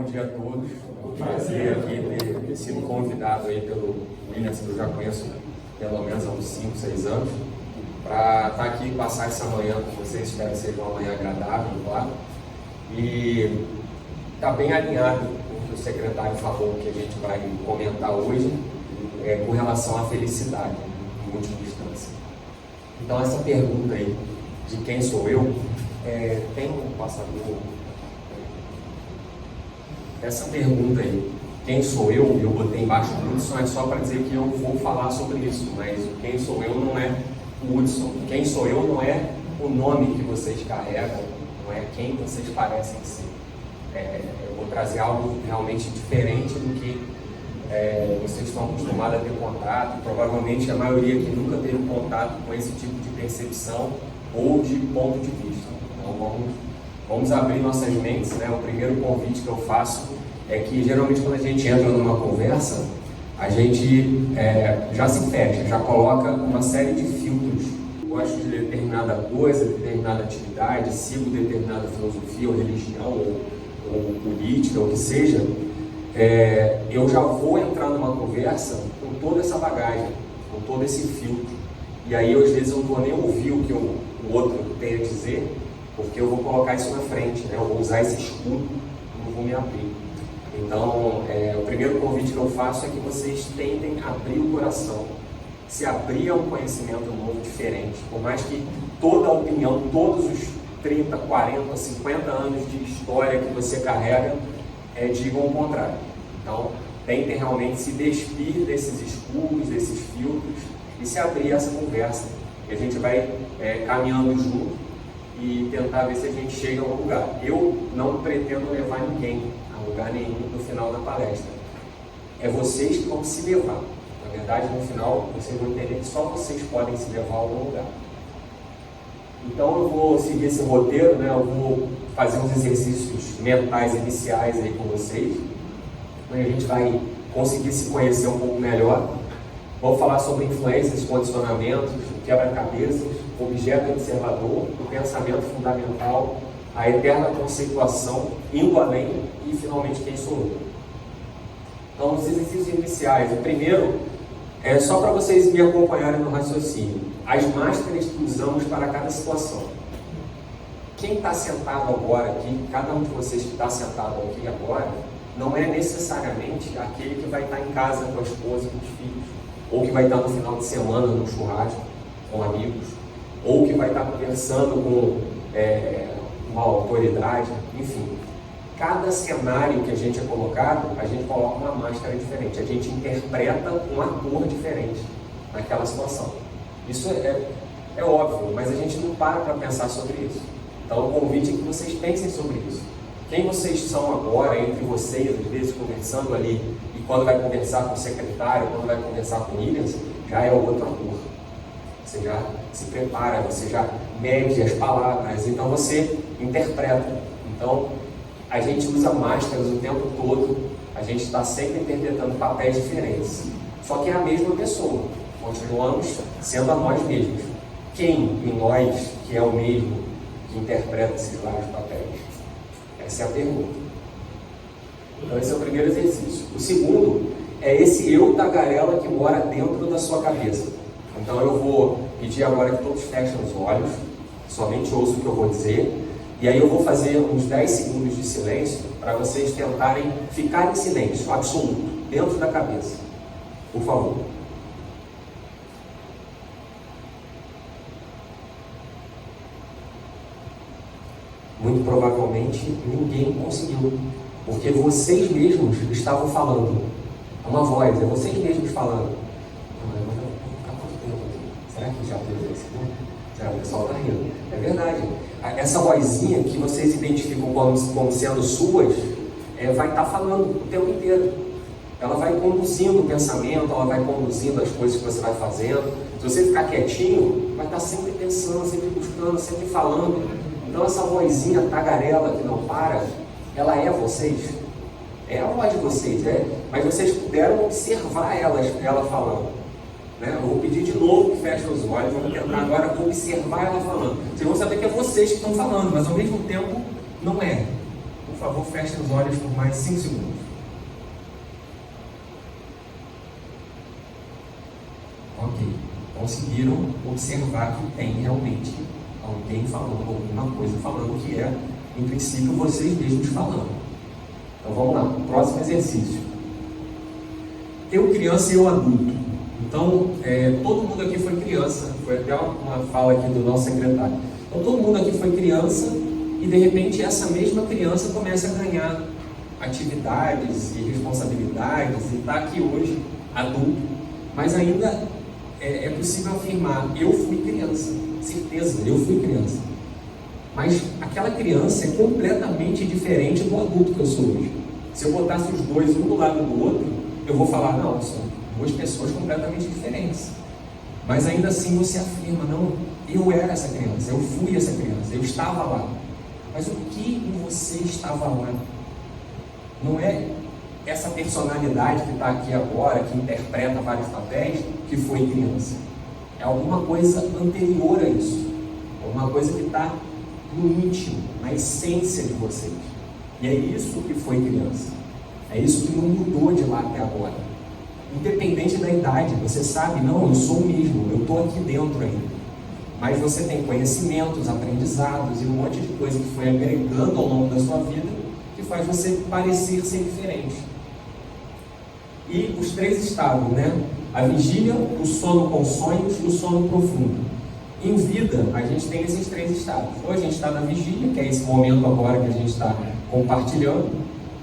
dia a todos. É um prazer aqui ter sido convidado aí pelo Williams, que eu já conheço pelo menos há uns 5, 6 anos, para estar aqui e passar essa manhã com vocês. Espero que seja uma manhã agradável, claro. E está bem alinhado com o que o secretário falou, que a gente vai comentar hoje, com relação à felicidade, em última instância. Então, essa pergunta aí, de quem sou eu, tem um passador. Essa pergunta aí, quem sou eu botei embaixo do Hudson, é só para dizer que eu vou falar sobre isso, mas quem sou eu não é o Hudson. Quem sou eu não é o nome que vocês carregam, não é quem vocês parecem ser. Eu vou trazer algo realmente diferente do que vocês estão acostumados a ter contato. Provavelmente a maioria aqui nunca teve contato com esse tipo de percepção ou de ponto de vista. Então vamos abrir nossas mentes, né? O primeiro convite que eu faço é que geralmente quando a gente entra numa conversa, a gente já se fecha, já coloca uma série de filtros. Gosto de determinada coisa, determinada atividade, sigo determinada filosofia ou religião ou política, ou o que seja. Eu já vou entrar numa conversa com toda essa bagagem, com todo esse filtro. E aí, às vezes, eu não vou nem ouvir o que o outro tem a dizer, porque eu vou colocar isso na frente, né? Eu vou usar esse escudo e não vou me abrir. Então, o primeiro convite que eu faço é que vocês tentem abrir o coração, se abrir a um conhecimento novo, diferente. Por mais que toda a opinião, todos os 30, 40, 50 anos de história que você carrega, digam o contrário. Então, tentem realmente se despir desses escudos, desses filtros e se abrir essa conversa. E a gente vai caminhando junto e tentar ver se a gente chega a um lugar. Eu não pretendo levar ninguém a lugar nenhum no final da palestra. É vocês que vão se levar. Na verdade, no final, vocês vão entender que só vocês podem se levar a algum lugar. Então, eu vou seguir esse roteiro, né? Eu vou fazer uns exercícios mentais iniciais aí com vocês. A gente vai conseguir se conhecer um pouco melhor. Vou falar sobre influências, condicionamentos, quebra-cabeças, objeto observador, o pensamento fundamental, a eterna conceituação, indo além e, finalmente, quem sou eu. Então, os exercícios iniciais. O primeiro é só para vocês me acompanharem no raciocínio. As máscaras que usamos para cada situação. Quem está sentado agora aqui, cada um de vocês que está sentado aqui agora, não é necessariamente aquele que vai estar em casa com a esposa e com os filhos, ou que vai estar no final de semana no churrasco com amigos, ou que vai estar conversando com uma autoridade, enfim. Cada cenário que a gente é colocado, a gente coloca uma máscara diferente, a gente interpreta um ator diferente naquela situação. Isso é óbvio, mas a gente não para pensar sobre isso. Então o convite é que vocês pensem sobre isso. Quem vocês são agora, entre vocês, às vezes conversando ali, e quando vai conversar com o secretário, quando vai conversar com o Williams, já é outro ator. Você já se prepara, você já mede as palavras, então você interpreta. Então, a gente usa máscaras o tempo todo, a gente está sempre interpretando papéis diferentes. Só que é a mesma pessoa, continuamos sendo a nós mesmos. Quem em nós que é o mesmo que interpreta esses vários papéis? Essa é a pergunta. Então esse é o primeiro exercício. O segundo é esse eu tagarela que mora dentro da sua cabeça. Então eu vou pedir agora que todos fechem os olhos, somente ouçam o que eu vou dizer, e aí eu vou fazer uns 10 segundos de silêncio para vocês tentarem ficar em silêncio absoluto, dentro da cabeça. Por favor. Muito provavelmente ninguém conseguiu, porque vocês mesmos estavam falando. É uma voz, é vocês mesmos falando. Será que já fez isso? Será que o pessoal está rindo? É verdade. Essa vozinha que vocês identificam como sendo suas, vai estar falando o tempo inteiro. Ela vai conduzindo o pensamento, ela vai conduzindo as coisas que você vai fazendo. Se você ficar quietinho, vai estar sempre pensando, sempre buscando, sempre falando. Então essa vozinha tagarela que não para, ela é vocês? É a voz de vocês, mas vocês puderam observar ela falando. Né? Eu vou pedir de novo que fechem os olhos, vamos tentar agora observar ela falando. Vocês vão saber que é vocês que estão falando, mas ao mesmo tempo não é. Por Por favor, fechem os olhos por mais 5 segundos. Ok. Conseguiram observar que tem realmente alguém falando, alguma coisa falando, que é, em princípio, vocês mesmos falando. Então vamos lá, próximo exercício. Eu criança e eu adulto. Então, todo mundo aqui foi criança. Foi até uma fala aqui do nosso secretário. Então todo mundo aqui foi criança e de repente essa mesma criança começa a ganhar atividades e responsabilidades e está aqui hoje adulto. Mas ainda é possível afirmar, eu fui criança. Certeza, eu fui criança. Mas aquela criança é completamente diferente do adulto que eu sou hoje. Se eu botasse os dois um do lado do outro, eu vou falar, não, são duas pessoas completamente diferentes. Mas ainda assim você afirma, não, eu era essa criança, eu fui essa criança, eu estava lá. Mas o que em você estava lá? Não é essa personalidade que está aqui agora, que interpreta vários papéis, que foi criança. É alguma coisa anterior a isso. Alguma coisa que está no íntimo, na essência de vocês. E é isso que foi criança. É isso que não mudou de lá até agora. Independente da idade, você sabe, não, eu sou o mesmo, eu estou aqui dentro ainda. Mas você tem conhecimentos, aprendizados e um monte de coisa que foi agregando ao longo da sua vida que faz você parecer ser diferente. E os 3 estados, né? A vigília, o sono com sonhos e o sono profundo. Em vida, a gente tem esses 3 estados. Ou a gente está na vigília, que é esse momento agora que a gente está compartilhando,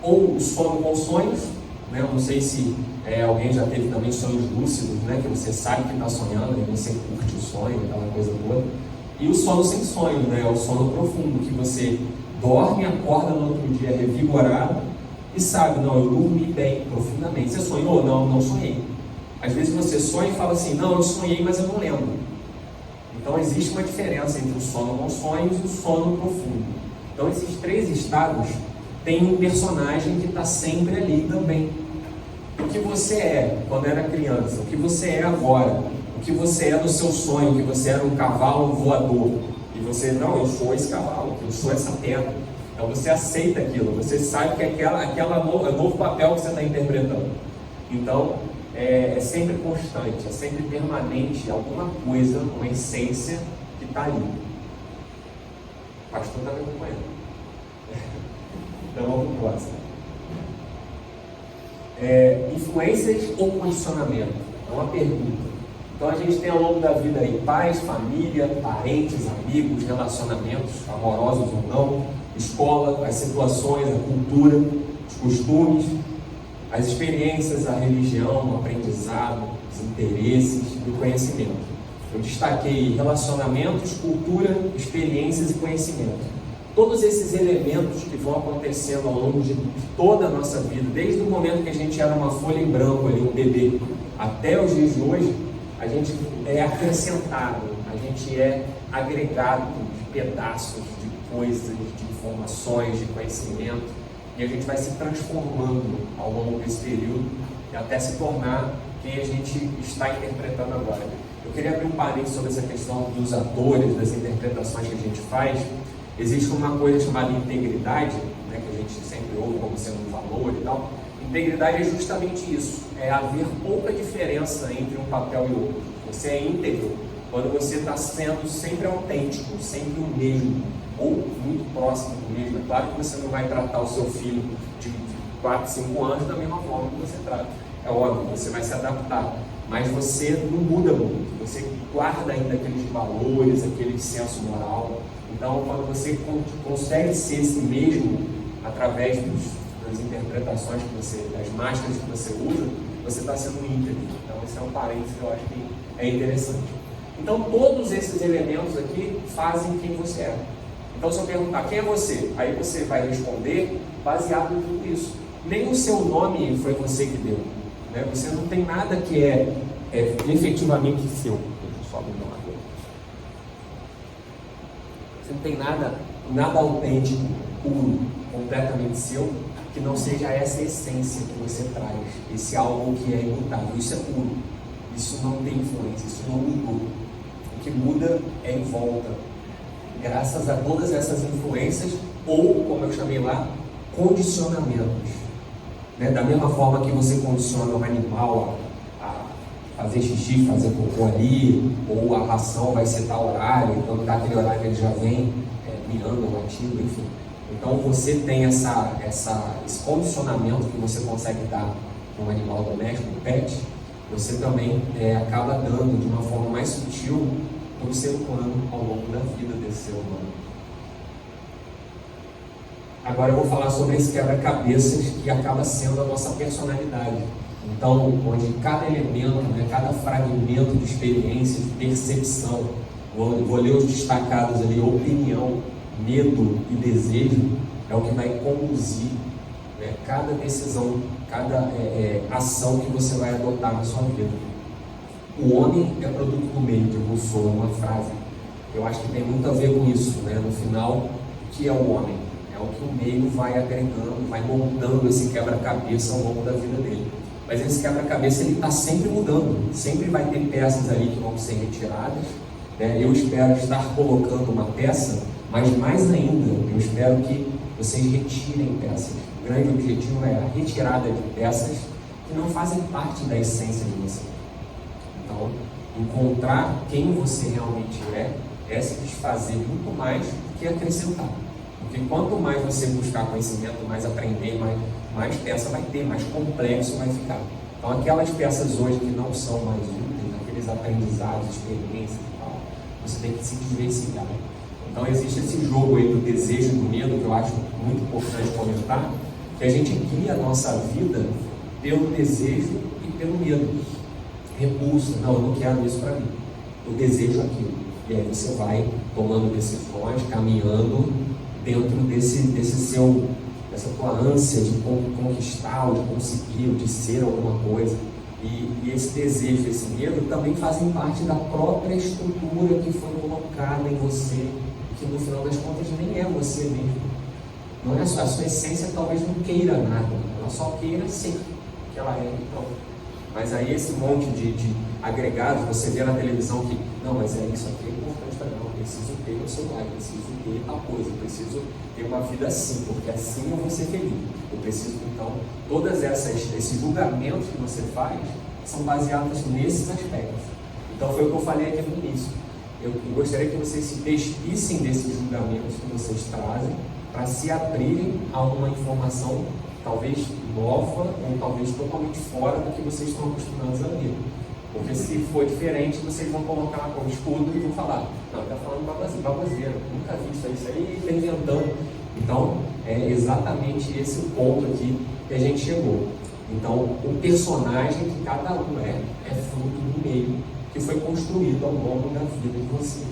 ou o sono com sonhos, né? Eu não sei se alguém já teve também sonhos lúcidos, né? Que você sabe que está sonhando e você curte o sonho, aquela coisa toda. E o sono sem sonho, né? É o sono profundo, que você dorme, acorda no outro dia revigorado e sabe, não, eu dormi bem, profundamente. Você sonhou? Não, não sonhei. Às vezes você sonha e fala assim, não, eu sonhei, mas eu não lembro. Então existe uma diferença entre o sono com sonhos e o sono profundo. Então esses 3 estados têm um personagem que está sempre ali também. O que você é quando era criança, o que você é agora, o que você é no seu sonho, que você era um cavalo voador, e você, não, eu sou esse cavalo, eu sou essa pedra. Então você aceita aquilo, você sabe que aquela novo papel que você está interpretando. Então é sempre constante, é sempre permanente, alguma coisa, uma essência que está ali. O pastor está me acompanhando. Então vamos para o próximo. Influências ou condicionamento? É uma pergunta. Então a gente tem ao longo da vida aí pais, família, parentes, amigos, relacionamentos, amorosos ou não, escola, as situações, a cultura, os costumes, as experiências, a religião, o aprendizado, os interesses e o conhecimento. Eu destaquei relacionamentos, cultura, experiências e conhecimento. Todos esses elementos que vão acontecendo ao longo de toda a nossa vida, desde o momento que a gente era uma folha em branco, ali, um bebê, até os dias de hoje, a gente é acrescentado, a gente é agregado de pedaços, de coisas, de informações, de conhecimento, e a gente vai se transformando ao longo desse período até se tornar quem a gente está interpretando agora. Eu queria abrir um parênteses sobre essa questão dos atores, das interpretações que a gente faz. Existe uma coisa chamada integridade, né, que a gente sempre ouve como sendo um valor e tal. Integridade é justamente isso, é haver pouca diferença entre um papel e outro. Você é íntegro quando você está sendo sempre autêntico, sempre o mesmo, ou muito próximo do mesmo. É claro que você não vai tratar o seu filho de 4, 5 anos da mesma forma que você trata. É óbvio, você vai se adaptar, mas você não muda muito, você guarda ainda aqueles valores, aquele senso moral. Então, quando você consegue ser esse mesmo através das interpretações que você, das máscaras que você usa, você está sendo íntegro. Então, esse é um parênteses que eu acho que é interessante. Então, todos esses elementos aqui fazem quem você é. Então, se eu perguntar quem é você, aí você vai responder baseado em tudo isso. Nem o seu nome foi você que deu, né? Você não tem nada que é efetivamente seu. Deixa eu só abrir uma coisa. Você não tem nada autêntico, puro, completamente seu, que não seja essa essência que você traz, esse algo que é imutável. Isso é puro, isso não tem influência, isso não mudou. O que muda é em volta, graças a todas essas influências, ou, como eu chamei lá, condicionamentos. Né? Da mesma forma que você condiciona um animal a fazer xixi, fazer cocô ali, ou a ração vai ser tal horário, então daquele horário ele já vem miando, latindo, enfim. Então você tem esse condicionamento que você consegue dar para um animal doméstico, um pet, você também acaba dando de uma forma mais sutil para o ser humano ao longo da vida desse ser humano. Agora eu vou falar sobre esse quebra-cabeças que acaba sendo a nossa personalidade. Então, onde cada elemento, né, cada fragmento de experiência, de percepção, vou ler os destacados ali: opinião, medo e desejo, é o que vai conduzir, né, cada decisão, cada ação que você vai adotar na sua vida. O homem é produto do meio, de Rousseau, uma frase. Eu acho que tem muito a ver com isso, né? No final, o que é o homem? É o que o meio vai agregando, vai montando esse quebra-cabeça ao longo da vida dele. Mas esse quebra-cabeça ele está sempre mudando, sempre vai ter peças ali que vão ser retiradas, né? Eu espero estar colocando uma peça, mas mais ainda, eu espero que vocês retirem peças. O grande objetivo é a retirada de peças que não fazem parte da essência de você. Então, encontrar quem você realmente é se desfazer muito mais do que acrescentar. Porque quanto mais você buscar conhecimento, mais aprender, mais peça vai ter, mais complexo vai ficar. Então, aquelas peças hoje que não são mais úteis, aqueles aprendizados, experiências e tal, você tem que se desvencilhar. Então, existe esse jogo aí do desejo e do medo, que eu acho muito importante comentar, que a gente cria a nossa vida pelo desejo e pelo medo. Repulsa, não, eu não quero isso para mim. Eu desejo aquilo. E aí você vai tomando decisões, caminhando dentro dessa tua ânsia de conquistar, ou de conseguir, ou de ser alguma coisa. E esse desejo, esse medo também fazem parte da própria estrutura que foi colocada em você, que no final das contas nem é você mesmo. Não é a sua essência, talvez não queira nada, ela só queira ser o que ela é. Então, mas aí esse monte de agregados, você vê na televisão que, não, mas isso aqui é importante para mim, eu preciso ter meu celular, eu preciso ter tal coisa, eu preciso ter uma vida assim, porque assim eu vou ser feliz. Eu preciso, então, todas esses julgamentos que você faz são baseados nesses aspectos. Então foi o que eu falei aqui no início. Eu gostaria que vocês se despissem desses julgamentos que vocês trazem para se abrirem a uma informação talvez nova ou talvez totalmente fora do que vocês estão acostumados a ver. Porque se for diferente, vocês vão colocar como escudo e vão falar, não, está falando baboseira, nunca vi isso aí, está inventando. Então, é exatamente esse o ponto aqui que a gente chegou. Então, o personagem que cada um é fruto do meio que foi construído ao longo da vida de vocês.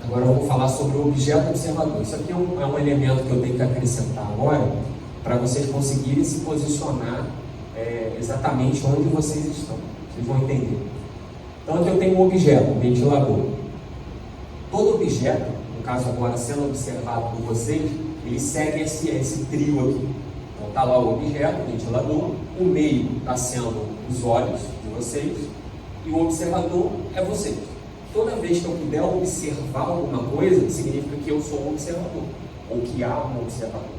Agora eu vou falar sobre o objeto observador. Isso aqui é um elemento que eu tenho que acrescentar agora para vocês conseguirem se posicionar exatamente onde vocês estão. Vocês vão entender. Então aqui eu tenho um objeto, um ventilador. Todo objeto, no caso agora sendo observado por vocês, ele segue esse trio aqui. Então está lá o objeto, o ventilador, o meio está sendo os olhos de vocês e o observador é vocês. Toda vez que eu puder observar alguma coisa, significa que eu sou um observador, ou que há um observador.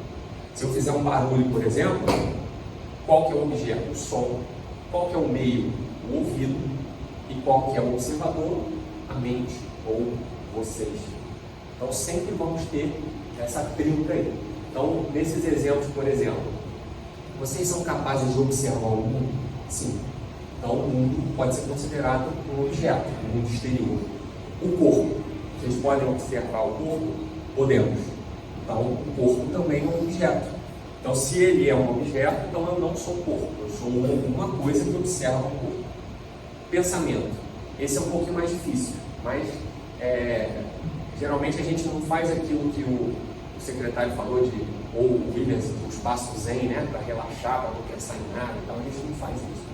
Se eu fizer um barulho, por exemplo, qual que é o objeto? O som. Qual que é o meio? O ouvido. E qual que é o observador? A mente, ou vocês. Então sempre vamos ter essa trinca aí. Então, nesses exemplos, por exemplo, vocês são capazes de observar o mundo? Sim. Então, o mundo pode ser considerado um objeto, um mundo exterior. O corpo. Vocês podem observar o corpo? Podemos. Então, o corpo também é um objeto. Então, se ele é um objeto, então eu não sou corpo. Eu sou alguma coisa que observa o corpo. Pensamento. Esse é um pouquinho mais difícil. Mas, geralmente, a gente não faz aquilo que o secretário falou ou o Williams, os passos zen, né? Para relaxar, para não pensar em nada. Então, a gente não faz isso.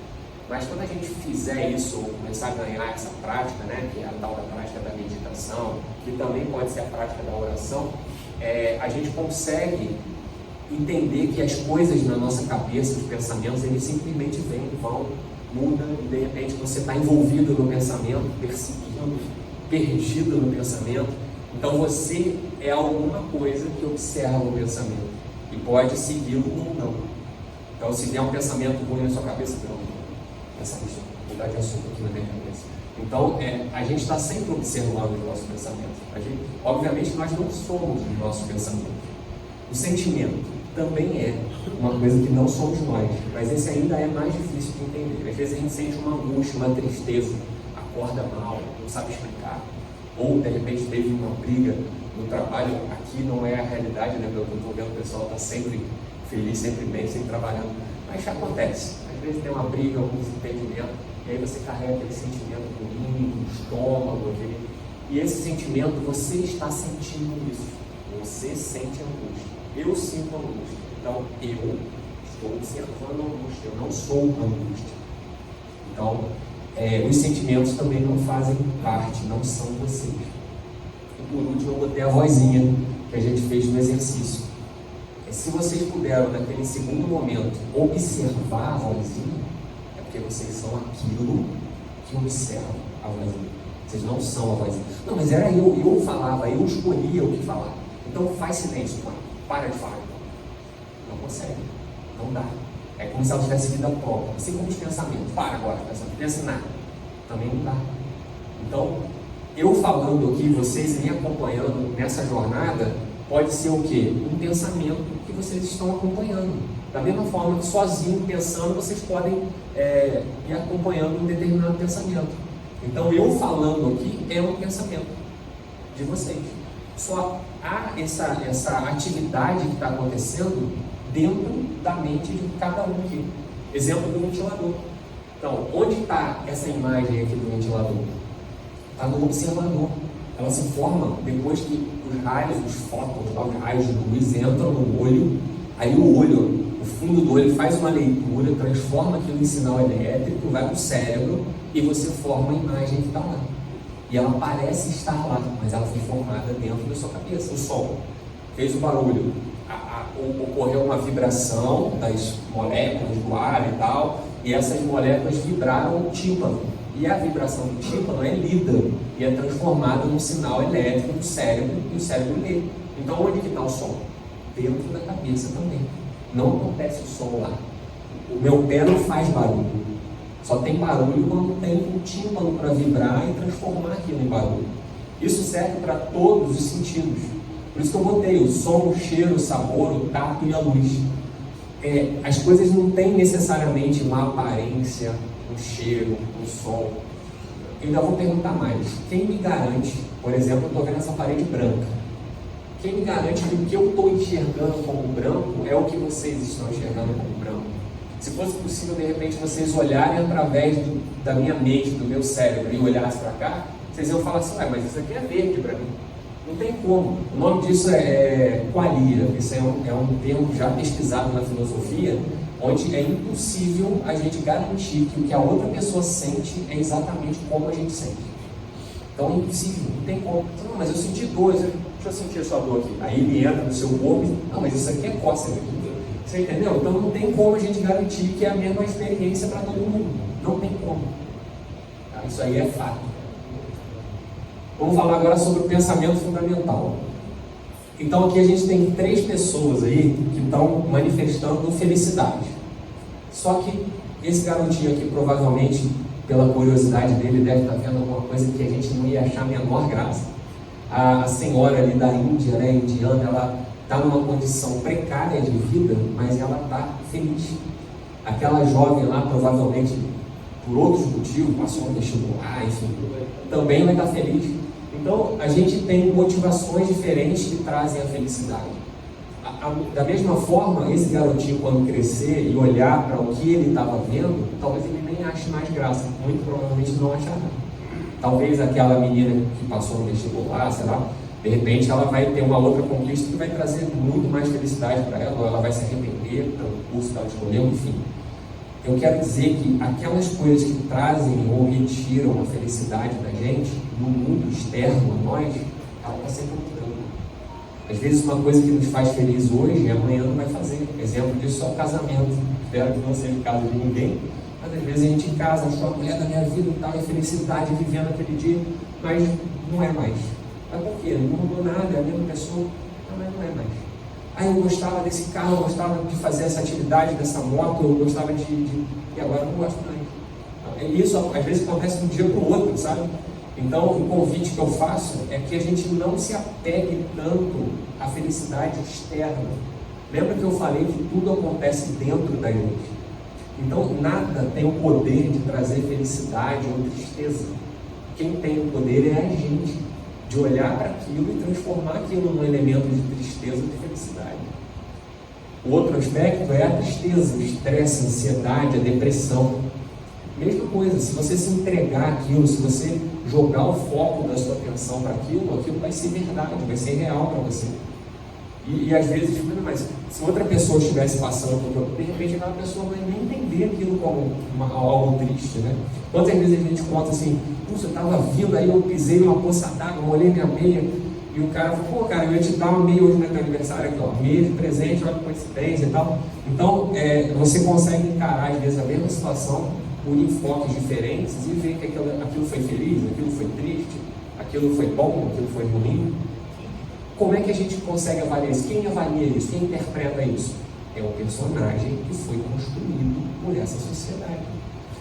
Mas quando a gente fizer isso, ou começar a ganhar essa prática, né, que é a tal da prática da meditação, que também pode ser a prática da oração, a gente consegue entender que as coisas na nossa cabeça, os pensamentos, eles simplesmente vêm, vão, mudam, e de repente você está envolvido no pensamento, perseguindo, perdido no pensamento, Então você é alguma coisa que observa o pensamento e pode segui-lo ou não. Então se vier um pensamento ruim na sua cabeça, não, pensamento, mudar de assunto aqui na minha cabeça. Então a gente está sempre observando os nossos pensamentos. Obviamente nós não somos os nossos pensamentos. O sentimento também é uma coisa que não somos nós, mas esse ainda é mais difícil de entender. Às vezes a gente sente uma angústia, uma tristeza, acorda mal, não sabe explicar, ou de repente teve uma briga no trabalho. Aqui não é a realidade, né? Eu estou vendo o pessoal está sempre feliz, sempre bem, sempre trabalhando, mas acontece. Às vezes tem uma briga, algum desentendimento, e aí você carrega aquele sentimento ruim, no estômago, e esse sentimento, você está sentindo isso, você sente angústia. Eu sinto angústia, então eu estou observando a angústia, eu não sou a angústia. Então, os sentimentos também não fazem parte, não são vocês. E por último, eu botei a vozinha que a gente fez no exercício. Se vocês puderam, naquele segundo momento, observar a vozinha, é porque vocês são aquilo que observa a vozinha. Vocês não são a vozinha. Não, mas era eu falava, eu escolhia o que falar. Então faz silêncio, pai. Para de falar. Não consegue. Não dá. É como se ela tivesse vida própria. Assim como os pensamentos. Para agora, não pensa em nada. Também não dá. Então, eu falando aqui, vocês me acompanhando nessa jornada, pode ser o quê? Um pensamento que vocês estão acompanhando. Da mesma forma que sozinho pensando, vocês podem ir acompanhando um determinado pensamento. Então, eu falando aqui é um pensamento de vocês. Só há essa atividade que está acontecendo dentro da mente de cada um aqui. Exemplo do ventilador. Então, onde está essa imagem aqui do ventilador? Está no observador. Ela se forma depois que os raios, os fótons, os raios de luz entram no olho. Aí o olho, o fundo do olho faz uma leitura, transforma aquilo em sinal elétrico, vai para o cérebro e você forma a imagem que está lá. E ela parece estar lá, mas ela foi formada dentro da sua cabeça. O som fez o barulho, ocorreu uma vibração das moléculas do ar e tal, e essas moléculas vibraram o tímpano. E a vibração do tímpano é lida e é transformada num sinal elétrico do cérebro, e o cérebro lê. Então onde que está o som? Dentro da cabeça também. Não acontece o som lá. O meu pé não faz barulho. Só tem barulho quando tem um tímpano para vibrar e transformar aquilo em barulho. Isso serve para todos os sentidos. Por isso que eu botei o som, o cheiro, o sabor, o tato e a luz. As coisas não têm necessariamente uma aparência, um cheiro, um som. Eu ainda vou perguntar mais. Quem me garante, por exemplo, eu estou vendo essa parede branca. Quem me garante que o que eu estou enxergando como branco é o que vocês estão enxergando como branco? Se fosse possível, de repente, vocês olharem através da minha mente, do meu cérebro, e olhassem para cá, vocês iam falar assim, mas isso aqui é verde para mim. Não tem como. O nome disso é qualia. Isso é um termo já pesquisado na filosofia, onde é impossível a gente garantir que o que a outra pessoa sente é exatamente como a gente sente. Então é impossível, não tem como. Não, mas eu senti dor, deixa eu sentir a sua dor aqui. Aí ele entra no seu corpo e, não, mas isso aqui é cócega. Você entendeu? Então não tem como a gente garantir que é a mesma experiência para todo mundo. Não tem como. Tá? Isso aí é fato. Vamos falar agora sobre o pensamento fundamental. Então aqui a gente tem 3 pessoas aí que estão manifestando felicidade. Só que esse garotinho aqui, provavelmente, pela curiosidade dele, deve estar vendo alguma coisa que a gente não ia achar a menor graça. A senhora ali da Índia, né, indiana, ela está numa condição precária de vida, mas ela está feliz. Aquela jovem lá, provavelmente, por outros motivos, passou um vestibular, enfim, também vai estar feliz. Então, a gente tem motivações diferentes que trazem a felicidade. Da mesma forma, esse garotinho, quando crescer e olhar para o que ele estava vendo, talvez ele nem ache mais graça, muito provavelmente não achará. Talvez aquela menina que passou no vestibular, sei lá, de repente ela vai ter uma outra conquista que vai trazer muito mais felicidade para ela, ou ela vai se arrepender pelo curso que ela escolheu, enfim. Eu quero dizer que aquelas coisas que trazem ou retiram a felicidade da gente, no mundo externo a nós, ela está sempre mudando. Às vezes uma coisa que nos faz feliz hoje, amanhã não vai fazer. Exemplo disso é o casamento. Espero que não seja o caso de ninguém, mas às vezes a gente casa, sou a mulher da minha vida e tal, e felicidade vivendo aquele dia, mas não é mais. Mas por quê? Não mudou nada, é a mesma pessoa. Não, mas não é mais. Ah, eu gostava desse carro, eu gostava de fazer essa atividade, dessa moto, eu gostava e agora eu não gosto mais. Isso às vezes acontece de um dia para o outro, sabe? Então o convite que eu faço é que a gente não se apegue tanto à felicidade externa. Lembra que eu falei que tudo acontece dentro da gente? Então nada tem o poder de trazer felicidade ou tristeza. Quem tem o poder é a gente, de olhar para aquilo e transformar aquilo num elemento de tristeza ou de felicidade. O outro aspecto é a tristeza, o estresse, a ansiedade, a depressão. Mesma coisa, se você se entregar àquilo, se você jogar o foco da sua atenção para aquilo, aquilo vai ser verdade, vai ser real para você. E às vezes, mas se outra pessoa estivesse passando por, de repente aquela pessoa não vai nem entender aquilo como algo triste, né? Quantas vezes a gente conta assim, puxa, eu estava vindo aí, eu pisei numa poça d'água, molhei minha meia, e o cara falou, pô, cara, eu ia te dar uma meia hoje no teu aniversário aqui, ó, meia de presente, olha que coincidência e tal. Então, você consegue encarar às vezes a mesma situação por enfoques diferentes e ver que aquilo foi feliz, aquilo foi triste, aquilo foi bom, aquilo foi ruim. Como é que a gente consegue avaliar isso? Quem avalia isso? Quem interpreta isso? É um personagem que foi construído por essa sociedade.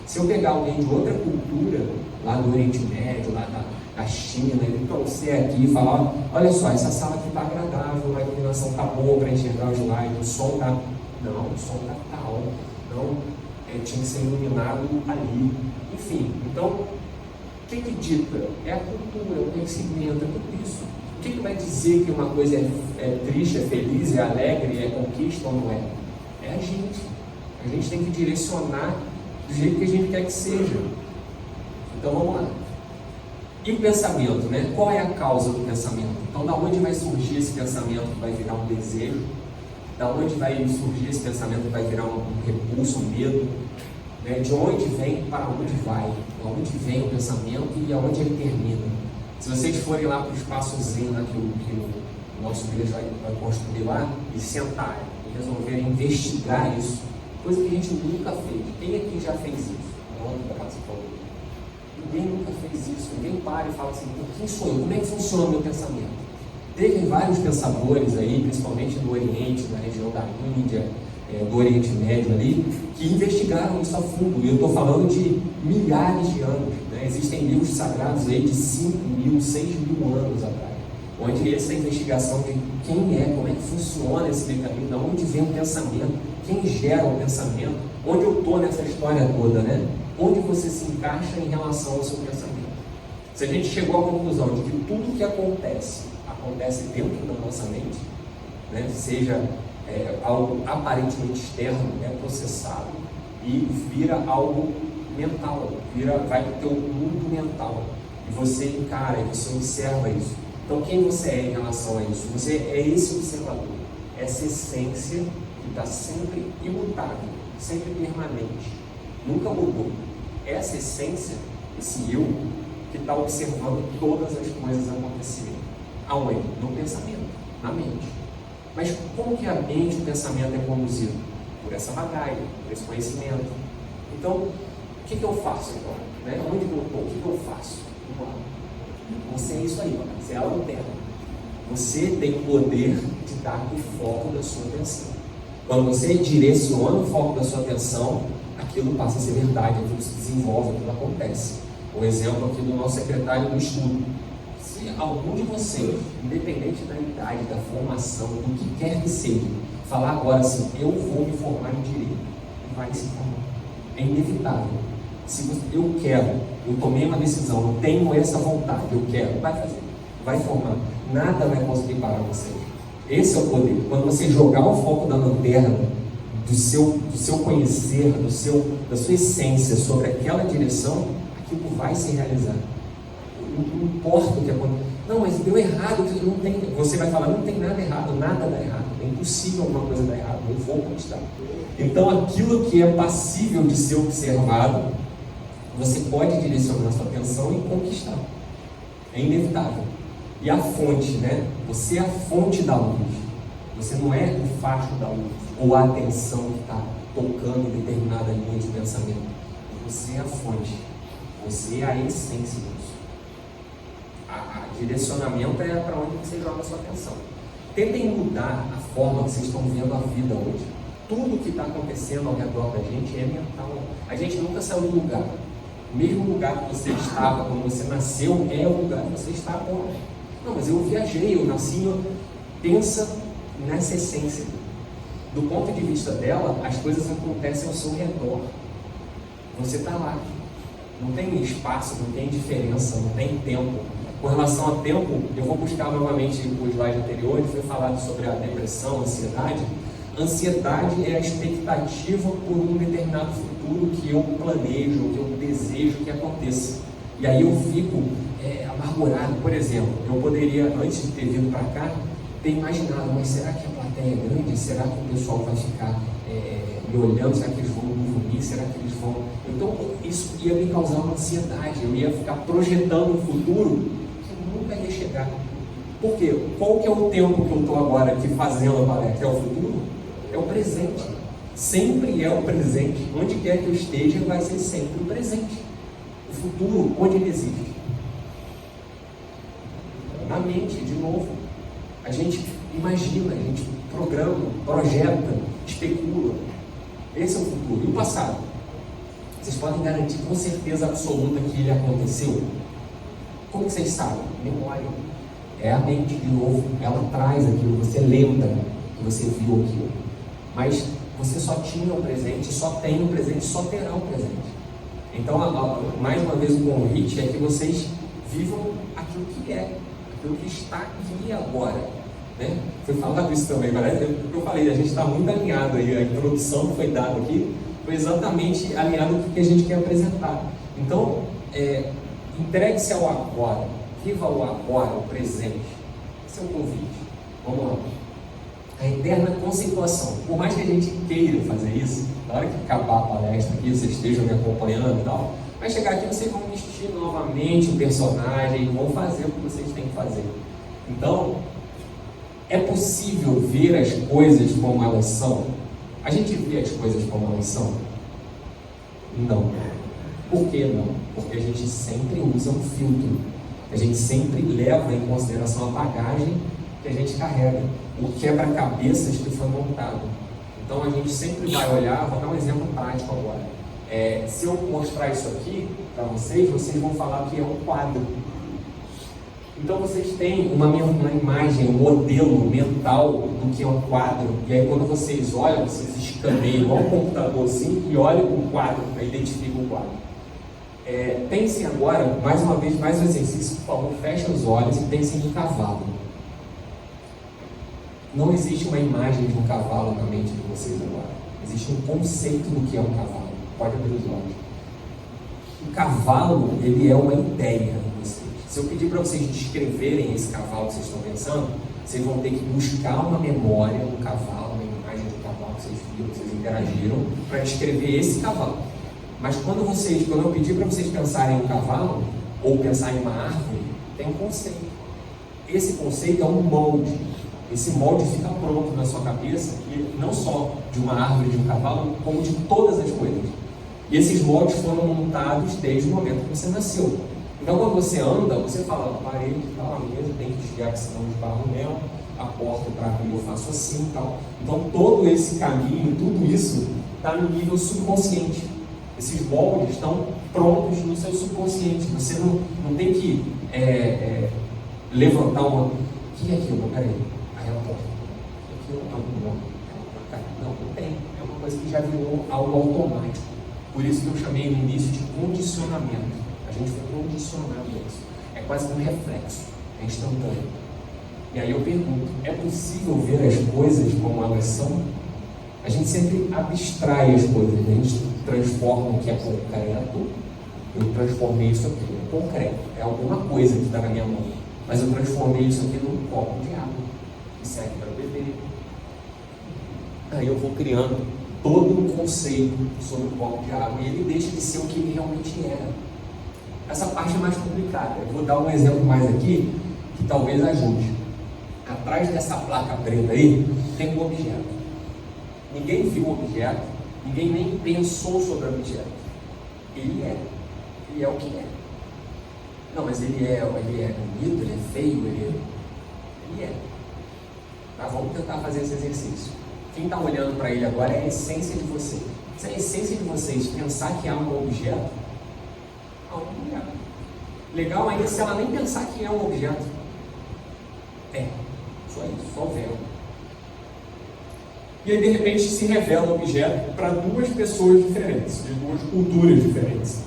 Se eu pegar alguém de outra cultura, lá do Oriente Médio, lá da China, ele trouxer aqui e falar, olha só, essa sala aqui está agradável, a iluminação está boa para enxergar os slides, o som está... Não, o som está tal. Não, tinha que ser iluminado ali. Enfim, então, o que dita? É a cultura, é o conhecimento, é tudo isso. O que vai dizer que uma coisa é triste, é feliz, é alegre, é conquista ou não é? É a gente. A gente tem que direcionar do jeito que a gente quer que seja. Então vamos lá. E o pensamento, né? Qual é a causa do pensamento? Então, da onde vai surgir esse pensamento que vai virar um desejo? Da onde vai surgir esse pensamento que vai virar um repulso, um medo? Né? De onde vem para onde vai? De onde vem o pensamento e aonde ele termina? Se vocês forem lá para o espaçozinho lá que o nosso igreja vai construir lá e sentarem e resolverem investigar isso, coisa que a gente nunca fez. Quem aqui já fez isso? Não, você falou. Ninguém nunca fez isso. Ninguém para e fala assim, quem sou eu? Como é que funciona o meu pensamento? Teve vários pensadores aí, principalmente do Oriente, da região da Índia, do Oriente Médio ali, que investigaram isso a fundo. E eu estou falando de milhares de anos. Né? Existem livros sagrados aí de 5.000, 6.000 anos atrás, onde essa investigação de quem é, como é que funciona esse mecanismo, de onde vem o pensamento, quem gera o pensamento, onde eu estou nessa história toda, né? Onde você se encaixa em relação ao seu pensamento. Se a gente chegou à conclusão de que tudo que acontece dentro da nossa mente, né? Seja algo aparentemente externo, é processado e vira algo mental, vai para o teu mundo mental, e você encara, e você observa isso. Então quem você é em relação a isso? Você é esse observador, essa essência que está sempre imutável, sempre permanente, nunca mudou. Essa essência, esse eu, que está observando todas as coisas acontecerem. Aonde? No pensamento, na mente. Mas como que a mente e o pensamento é conduzido? Por essa bagagem, por esse conhecimento. Então, o que eu faço agora? Né? Onde eu estou? O que eu faço? Vamos lá. Você é isso aí, você é a lanterna. Você tem o poder de dar o foco da sua atenção. Quando você direciona o foco da sua atenção, aquilo passa a ser verdade, aquilo se desenvolve, aquilo acontece. Um exemplo aqui do nosso secretário do estudo. Se algum de vocês, independente da idade, da formação, do que quer que seja, falar agora assim, eu vou me formar em direito, vai se formar. É inevitável. Se eu quero, eu tomei uma decisão, eu tenho essa vontade, eu quero, vai fazer, vai formar. Nada vai conseguir parar você. Esse é o poder. Quando você jogar o foco da lanterna, do seu conhecer, da sua essência sobre aquela direção, aquilo vai se realizar. Não importa o que acontece. Não, mas deu errado, não tem. Você vai falar, não tem nada errado, nada dá errado. É impossível alguma coisa dar errado, eu vou conquistar. Então aquilo que é passível de ser observado, você pode direcionar sua atenção e conquistar. É inevitável. E a fonte, né? Você é a fonte da luz. Você não é o facho da luz, ou a atenção que está tocando em determinada linha de pensamento. Você é a fonte. Você é a essência disso. A Direcionamento é para onde você joga a sua atenção. Tentem mudar a forma que vocês estão vendo a vida hoje. Tudo que está acontecendo ao redor da gente é mental. A gente nunca saiu do lugar. O mesmo lugar que você estava quando você nasceu é o lugar que você está agora. Não, mas eu viajei, eu nasci. Pensa nessa essência. Do ponto de vista dela, as coisas acontecem ao seu redor. Você está lá. Não tem espaço, não tem diferença, não tem tempo. Com relação a tempo, eu vou buscar novamente o slide anterior, onde foi falado sobre a depressão, a ansiedade. Ansiedade é a expectativa por um determinado futuro que eu planejo, que eu desejo que aconteça. E aí eu fico amargurado. Por exemplo, eu poderia, antes de ter vindo para cá, ter imaginado, mas será que a plateia é grande? Será que o pessoal vai ficar me olhando? Será que eles vão me dormir? Será que eles vão... Então isso ia me causar uma ansiedade, eu ia ficar projetando um futuro que nunca ia chegar. Por quê? Qual que é o tempo que eu estou agora aqui fazendo a palestra? É o futuro? É o presente. Sempre é o presente. Onde quer que eu esteja, vai ser sempre o presente. O futuro, onde ele existe? Na mente, de novo. A gente imagina, a gente programa, projeta, especula. Esse é o futuro. E o passado? Vocês podem garantir com certeza absoluta que ele aconteceu? Como vocês sabem? Memória. É a mente, de novo. Ela traz aquilo, você lembra que você viu aquilo. Mas você só tinha o presente, só tem o presente, só terá o presente. Então, mais uma vez, o convite é que vocês vivam aquilo que é, aquilo que está aqui agora. Né? Foi falado isso também, parece que eu falei, a gente está muito alinhado aí, a introdução que foi dada aqui foi exatamente alinhado com o que a gente quer apresentar. Então, entregue-se ao agora, viva o agora, o presente. Esse é o convite. Vamos lá. A eterna conceituação. Por mais que a gente queira fazer isso, na hora que acabar a palestra aqui, vocês estejam me acompanhando e tal, vai chegar aqui, vocês vão vestir novamente o personagem, vão fazer o que vocês têm que fazer. Então, é possível ver as coisas como elas são? A gente vê as coisas como elas são? Não. Por que não? Porque a gente sempre usa um filtro. A gente sempre leva em consideração a bagagem que a gente carrega, o quebra-cabeças que foi montado. Então a gente sempre vai olhar, vou dar um exemplo prático agora. Se eu mostrar isso aqui para vocês, vocês vão falar que é um quadro. Então vocês têm uma imagem, um modelo mental do que é um quadro, e aí quando vocês olham, vocês escaneiam igual um computador assim e olham o quadro, para identificar o quadro. Pensem agora, mais uma vez, mais um exercício, por favor, fechem os olhos e pensem em cavalo. Não existe uma imagem de um cavalo na mente de vocês agora. Existe um conceito do que é um cavalo. Pode abrir os olhos. O cavalo, ele é uma ideia em vocês. Se eu pedir para vocês descreverem esse cavalo que vocês estão pensando, vocês vão ter que buscar uma memória do cavalo, uma imagem do cavalo que vocês viram, que vocês interagiram, para descrever esse cavalo. Mas quando eu pedir para vocês pensarem em um cavalo, ou pensar em uma árvore, tem um conceito. Esse conceito é um molde. Esse molde fica pronto na sua cabeça, e não só de uma árvore, de um cavalo, como de todas as coisas. E esses moldes foram montados desde o momento que você nasceu. Então, quando você anda, você fala, a parede está lá mesmo, tem que desviar que senão de barro nela, a porta para abrir eu faço assim e tal. Então, todo esse caminho, tudo isso, está no nível subconsciente. Esses moldes estão prontos no seu subconsciente. Você não tem que levantar uma... O que é aquilo? Peraí. Aí ela porta. Aquilo é um nome. Não tem. É uma coisa que já virou algo automático. Por isso que eu chamei no início de condicionamento. A gente foi condicionado a isso. É quase um reflexo. É instantâneo. E aí eu pergunto, é possível ver as coisas como elas são? A gente sempre abstrai as coisas, a gente transforma o que é concreto. Eu transformei isso aqui em concreto, é alguma coisa que está na minha mão, mas eu transformei isso aqui num copo de água que serve para beber. Aí eu vou criando todo um conceito sobre o copo de água e ele deixa de ser o que ele realmente era. Essa parte é mais complicada. Eu vou dar um exemplo mais aqui que talvez ajude. Atrás dessa placa preta aí tem um objeto. Ninguém viu o objeto, ninguém nem pensou sobre o objeto. Ele é o que é. Não, mas ele é bonito, ele é feio, ele é. Tá? Vamos tentar fazer esse exercício. Quem está olhando para ele agora é a essência de vocês. Se a essência de vocês pensar que é um objeto, é um objeto. Legal ainda se ela nem pensar que é um objeto. Só isso, só o véu. E aí de repente se revela um objeto para duas pessoas diferentes, de duas culturas diferentes.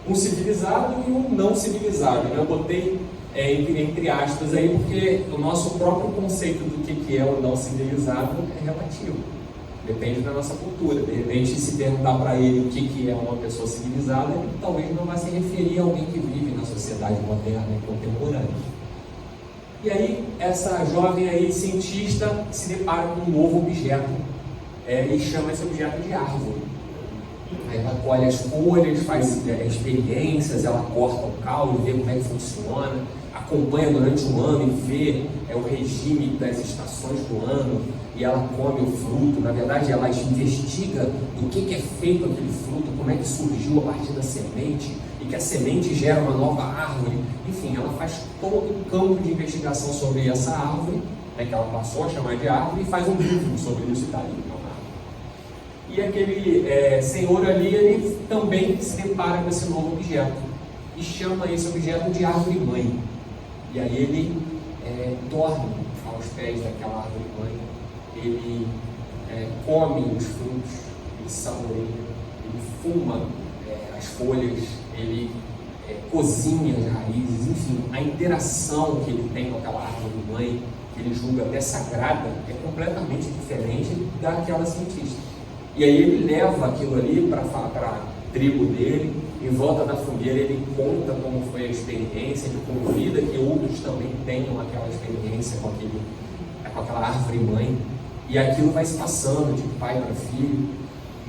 Um civilizado e um não civilizado. Eu botei entre aspas aí, porque o nosso próprio conceito do que é o não civilizado é relativo. Depende da nossa cultura. De repente, se perguntar para ele o que é uma pessoa civilizada, ele talvez não vai se referir a alguém que vive na sociedade moderna e contemporânea. E aí, essa jovem aí, cientista, se depara com um novo objeto e chama esse objeto de árvore. Aí ela colhe as folhas, faz experiências, ela corta o caule, vê como é que funciona, acompanha durante um ano e vê o regime das estações do ano, e ela come o fruto. Na verdade, ela investiga do que é feito aquele fruto, como é que surgiu a partir da semente, e que a semente gera uma nova árvore. Enfim, ela faz todo um campo de investigação sobre essa árvore, que ela passou a chamar de árvore, e faz um livro sobre isso e tal. E aquele senhor ali, ele também se depara com esse novo objeto e chama esse objeto de árvore-mãe. E aí ele dorme aos pés daquela árvore-mãe, ele come os frutos, ele saboreia, ele fuma as folhas, ele cozinha as raízes, enfim, a interação que ele tem com aquela árvore-mãe, que ele julga até sagrada, é completamente diferente daquela cientista. E aí ele leva aquilo ali para a tribo dele, em volta da fogueira ele conta como foi a experiência, ele convida que outros também tenham aquela experiência com aquela árvore-mãe, e aquilo vai se passando de pai para filho.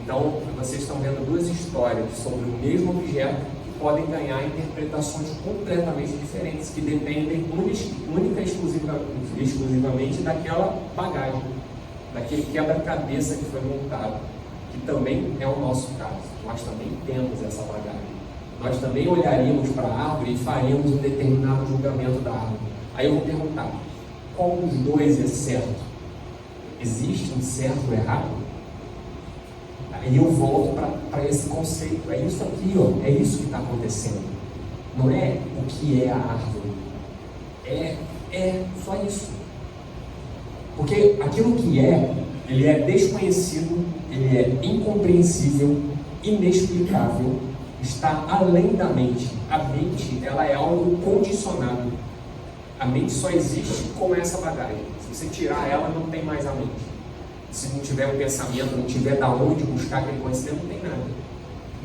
Então, vocês estão vendo duas histórias sobre o mesmo objeto que podem ganhar interpretações completamente diferentes, que dependem única e exclusivamente daquela bagagem, daquele quebra-cabeça que foi montado, que também é o nosso caso. Nós também temos essa bagagem. Nós também olharíamos para a árvore e faríamos um determinado julgamento da árvore. Aí eu vou perguntar, qual dos dois é certo? Existe um certo ou errado? Aí eu volto para esse conceito. É isso aqui, é isso que está acontecendo. Não é o que é a árvore. É só isso. Porque aquilo que ele é desconhecido, ele é incompreensível, inexplicável, está além da mente. A mente, ela é algo condicionado. A mente só existe com essa bagagem. Se você tirar ela, não tem mais a mente. Se não tiver o pensamento, não tiver da onde buscar aquele conhecimento, não tem nada.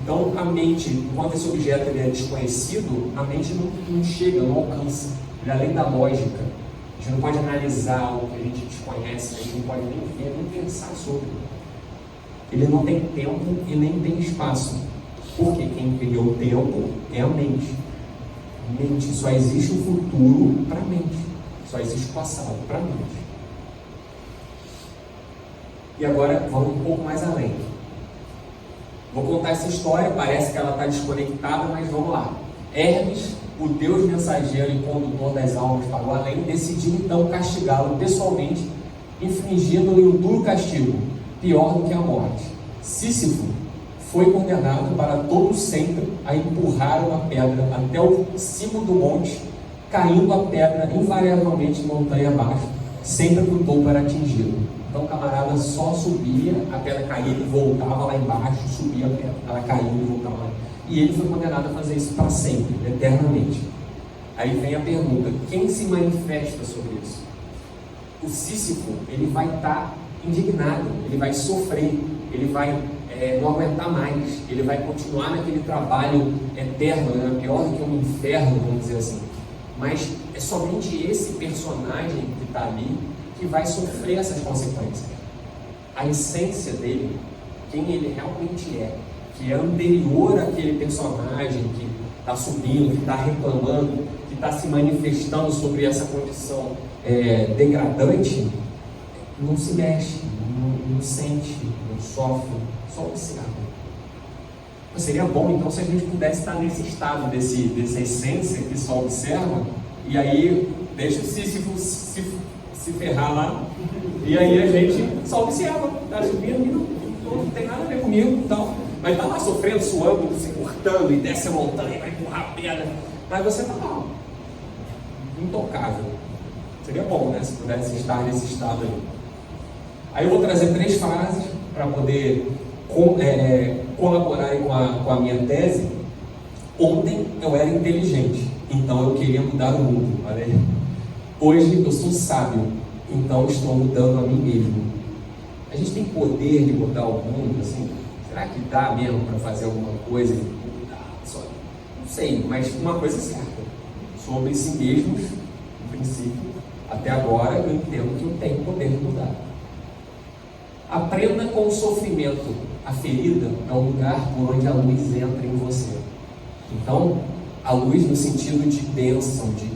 Então, a mente, enquanto esse objeto ele é desconhecido, a mente não chega, não alcança. Ele é além da lógica. A gente não pode analisar algo que a gente desconhece, a gente não pode nem ver, nem pensar sobre. Ele não tem tempo e nem tem espaço. Porque quem criou o tempo é a mente. Mente, só existe o futuro para a mente. Só existe o passado para a mente. E agora vamos um pouco mais além. Vou contar essa história, parece que ela está desconectada, mas vamos lá. Hermes, o deus mensageiro e condutor das almas para o além, decidiu então castigá-lo pessoalmente, infligindo-lhe um duro castigo, pior do que a morte. Sísifo foi condenado para todo sempre a empurrar uma pedra até o cimo do monte, caindo a pedra invariavelmente montanha abaixo, sempre que o topo era atingido. Então o camarada só subia, a pedra caía, ele voltava lá embaixo, subia a pedra, ela caía e voltava lá. E ele foi condenado a fazer isso para sempre, eternamente. Aí vem a pergunta, quem se manifesta sobre isso? O Sísifo, ele vai estar indignado, ele vai sofrer, ele vai não aguentar mais, ele vai continuar naquele trabalho eterno, pior do que um inferno, vamos dizer assim. Mas é somente esse personagem que está ali que vai sofrer essas consequências. A essência dele, quem ele realmente é, que é anterior àquele personagem que está subindo, que está reclamando, que está se manifestando sobre essa condição degradante, não se mexe, não sente, não sofre, só observa. Seria bom então se a gente pudesse estar nesse estado, dessa essência que só observa, e aí deixa se ferrar lá, e aí a gente só observa, tá subindo, não tem nada a ver comigo, então, mas tá lá sofrendo, suando, se cortando, e desce a montanha, vai empurrar a pedra, mas você tá lá, intocável. Seria bom, né, se pudesse estar nesse estado aí. Aí eu vou trazer 3 frases para poder colaborarem com a minha tese. Ontem eu era inteligente, então eu queria mudar o mundo. Olha aí. Hoje eu sou sábio, então estou mudando a mim mesmo. A gente tem poder de mudar o mundo, assim? Será que dá mesmo para fazer alguma coisa e mudar? Não sei, mas uma coisa é certa. Sobre si mesmos, no princípio, até agora eu entendo que eu tenho poder de mudar. Aprenda com o sofrimento. A ferida é o lugar por onde a luz entra em você. Então, a luz no sentido de bênção, de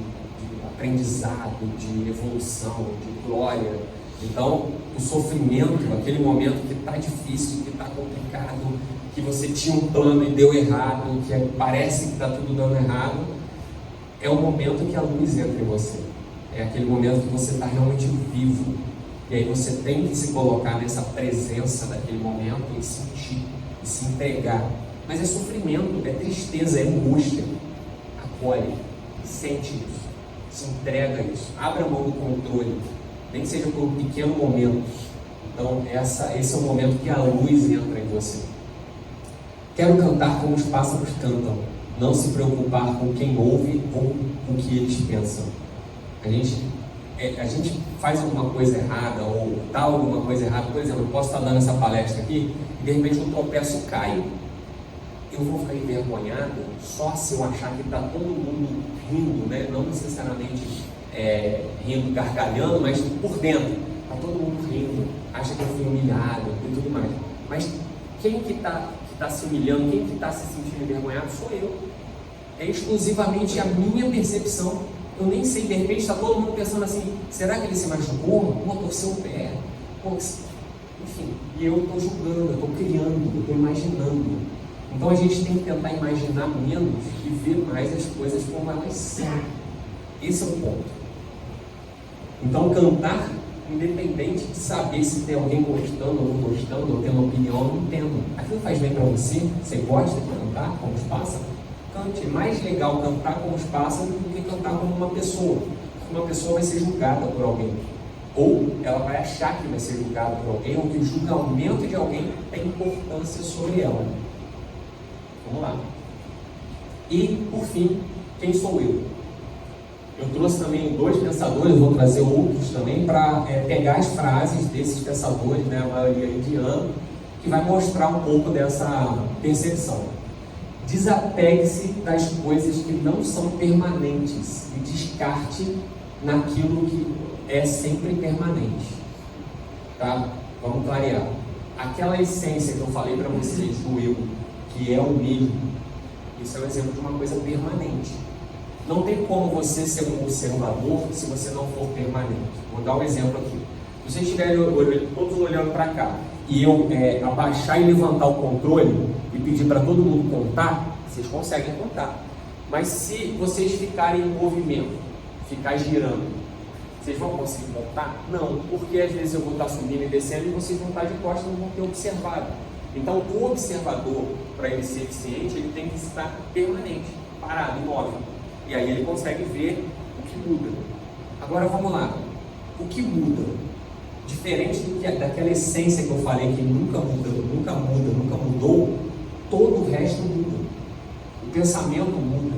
aprendizado, de evolução, de glória. Então, o sofrimento, aquele momento que está difícil, que está complicado, que você tinha um plano e deu errado, que parece que está tudo dando errado, é o momento que a luz entra em você. É aquele momento que você está realmente vivo. E aí você tem que se colocar nessa presença daquele momento e sentir, e se entregar. Mas é sofrimento, é tristeza, é angústia. Acolhe, sente isso, se entrega a isso, abra a mão do controle, nem que seja por um pequeno momento. Então esse é o momento que a luz entra em você. Quero cantar como os pássaros cantam, não se preocupar com quem ouve ou com o que eles pensam. A gente faz alguma coisa errada ou dá alguma coisa errada. Por exemplo, eu posso estar dando essa palestra aqui e de repente eu tropeço e caio. Eu vou ficar envergonhado só se eu achar que está todo mundo rindo, né? Não necessariamente rindo, gargalhando, mas por dentro está todo mundo rindo, acha que eu fui humilhado e tudo mais. Mas quem que está se humilhando, quem que está se sentindo envergonhado sou eu. É exclusivamente a minha percepção. Eu nem sei, de repente está todo mundo pensando assim, será que ele se machucou? Pô, torceu o pé. Pô, enfim, e eu estou julgando, eu estou criando, eu estou imaginando. Então a gente tem que tentar imaginar menos e ver mais as coisas como elas são. Esse é o ponto. Então cantar, independente de saber se tem alguém gostando ou não gostando, ou tendo opinião ou não tendo. Aquilo faz bem para você? Você gosta de cantar como os pássaros? Cante. É mais legal cantar como os pássaros do que cantar como uma pessoa. Uma pessoa vai ser julgada por alguém. Ou ela vai achar que vai ser julgada por alguém, ou que o julgamento de alguém tem importância sobre ela. Vamos lá. E, por fim, quem sou eu? Eu trouxe também 2 pensadores, vou trazer outros também, para pegar as frases desses pensadores, né, a maioria indiana, que vai mostrar um pouco dessa percepção. Desapegue-se das coisas que não são permanentes e descarte naquilo que é sempre permanente. Tá? Vamos clarear. Aquela essência que eu falei para vocês do eu, que é o mesmo, isso é um exemplo de uma coisa permanente. Não tem como você ser um observador se você não for permanente. Vou dar um exemplo aqui. Se vocês estiverem todos olhando para cá e eu abaixar e levantar o controle e pedir para todo mundo contar, vocês conseguem contar. Mas se vocês ficarem em movimento, ficar girando, vocês vão conseguir contar? Não, porque às vezes eu vou estar subindo e descendo e vocês vão estar de costas e não vão ter observado. Então o observador, para ele ser eficiente, ele tem que estar permanente, parado, imóvel. E aí ele consegue ver o que muda. Agora vamos lá. O que muda? Diferente daquela essência que eu falei que nunca muda, nunca mudou, todo o resto muda. O pensamento muda.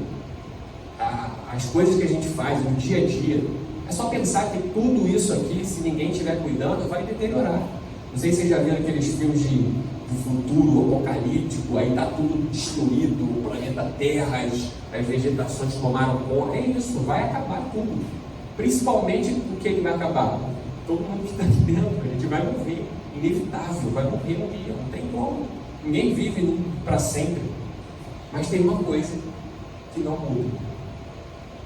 As coisas que a gente faz no dia a dia, é só pensar que tudo isso aqui, se ninguém estiver cuidando, vai deteriorar. Não sei se vocês já viram aqueles filmes de futuro apocalíptico, aí está tudo destruído, o planeta Terra, as vegetações tomaram conta. É isso, vai acabar tudo. Principalmente o que vai acabar? Todo mundo que está aqui dentro, a gente vai morrer, inevitável, vai morrer um dia, não tem como. Ninguém vive para sempre. Mas tem uma coisa que não muda.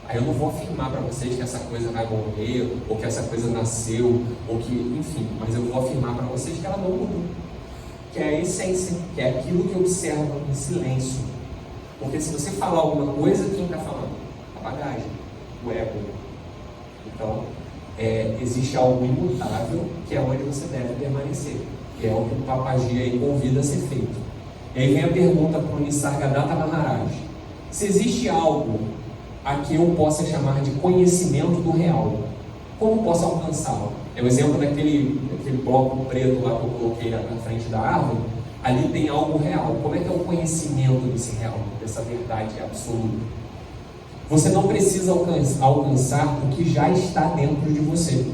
Aí eu não vou afirmar para vocês que essa coisa vai morrer, ou que essa coisa nasceu, ou que, enfim, mas eu vou afirmar para vocês que ela não mudou. que é a essência, que é aquilo que observa em silêncio. Porque se você falar alguma coisa, quem está falando? A bagagem, o ego. Então, existe algo imutável, que é onde você deve permanecer, que é o que o Papaji aí convida a ser feito. E aí vem a pergunta para o Nisargadatta Maharaj: se existe algo a que eu possa chamar de conhecimento do real, como posso alcançá-lo? É o exemplo daquele bloco preto lá que eu coloquei na frente da árvore. Ali tem algo real. Como é que é o conhecimento desse real, dessa verdade absoluta? Você não precisa alcançar o que já está dentro de você.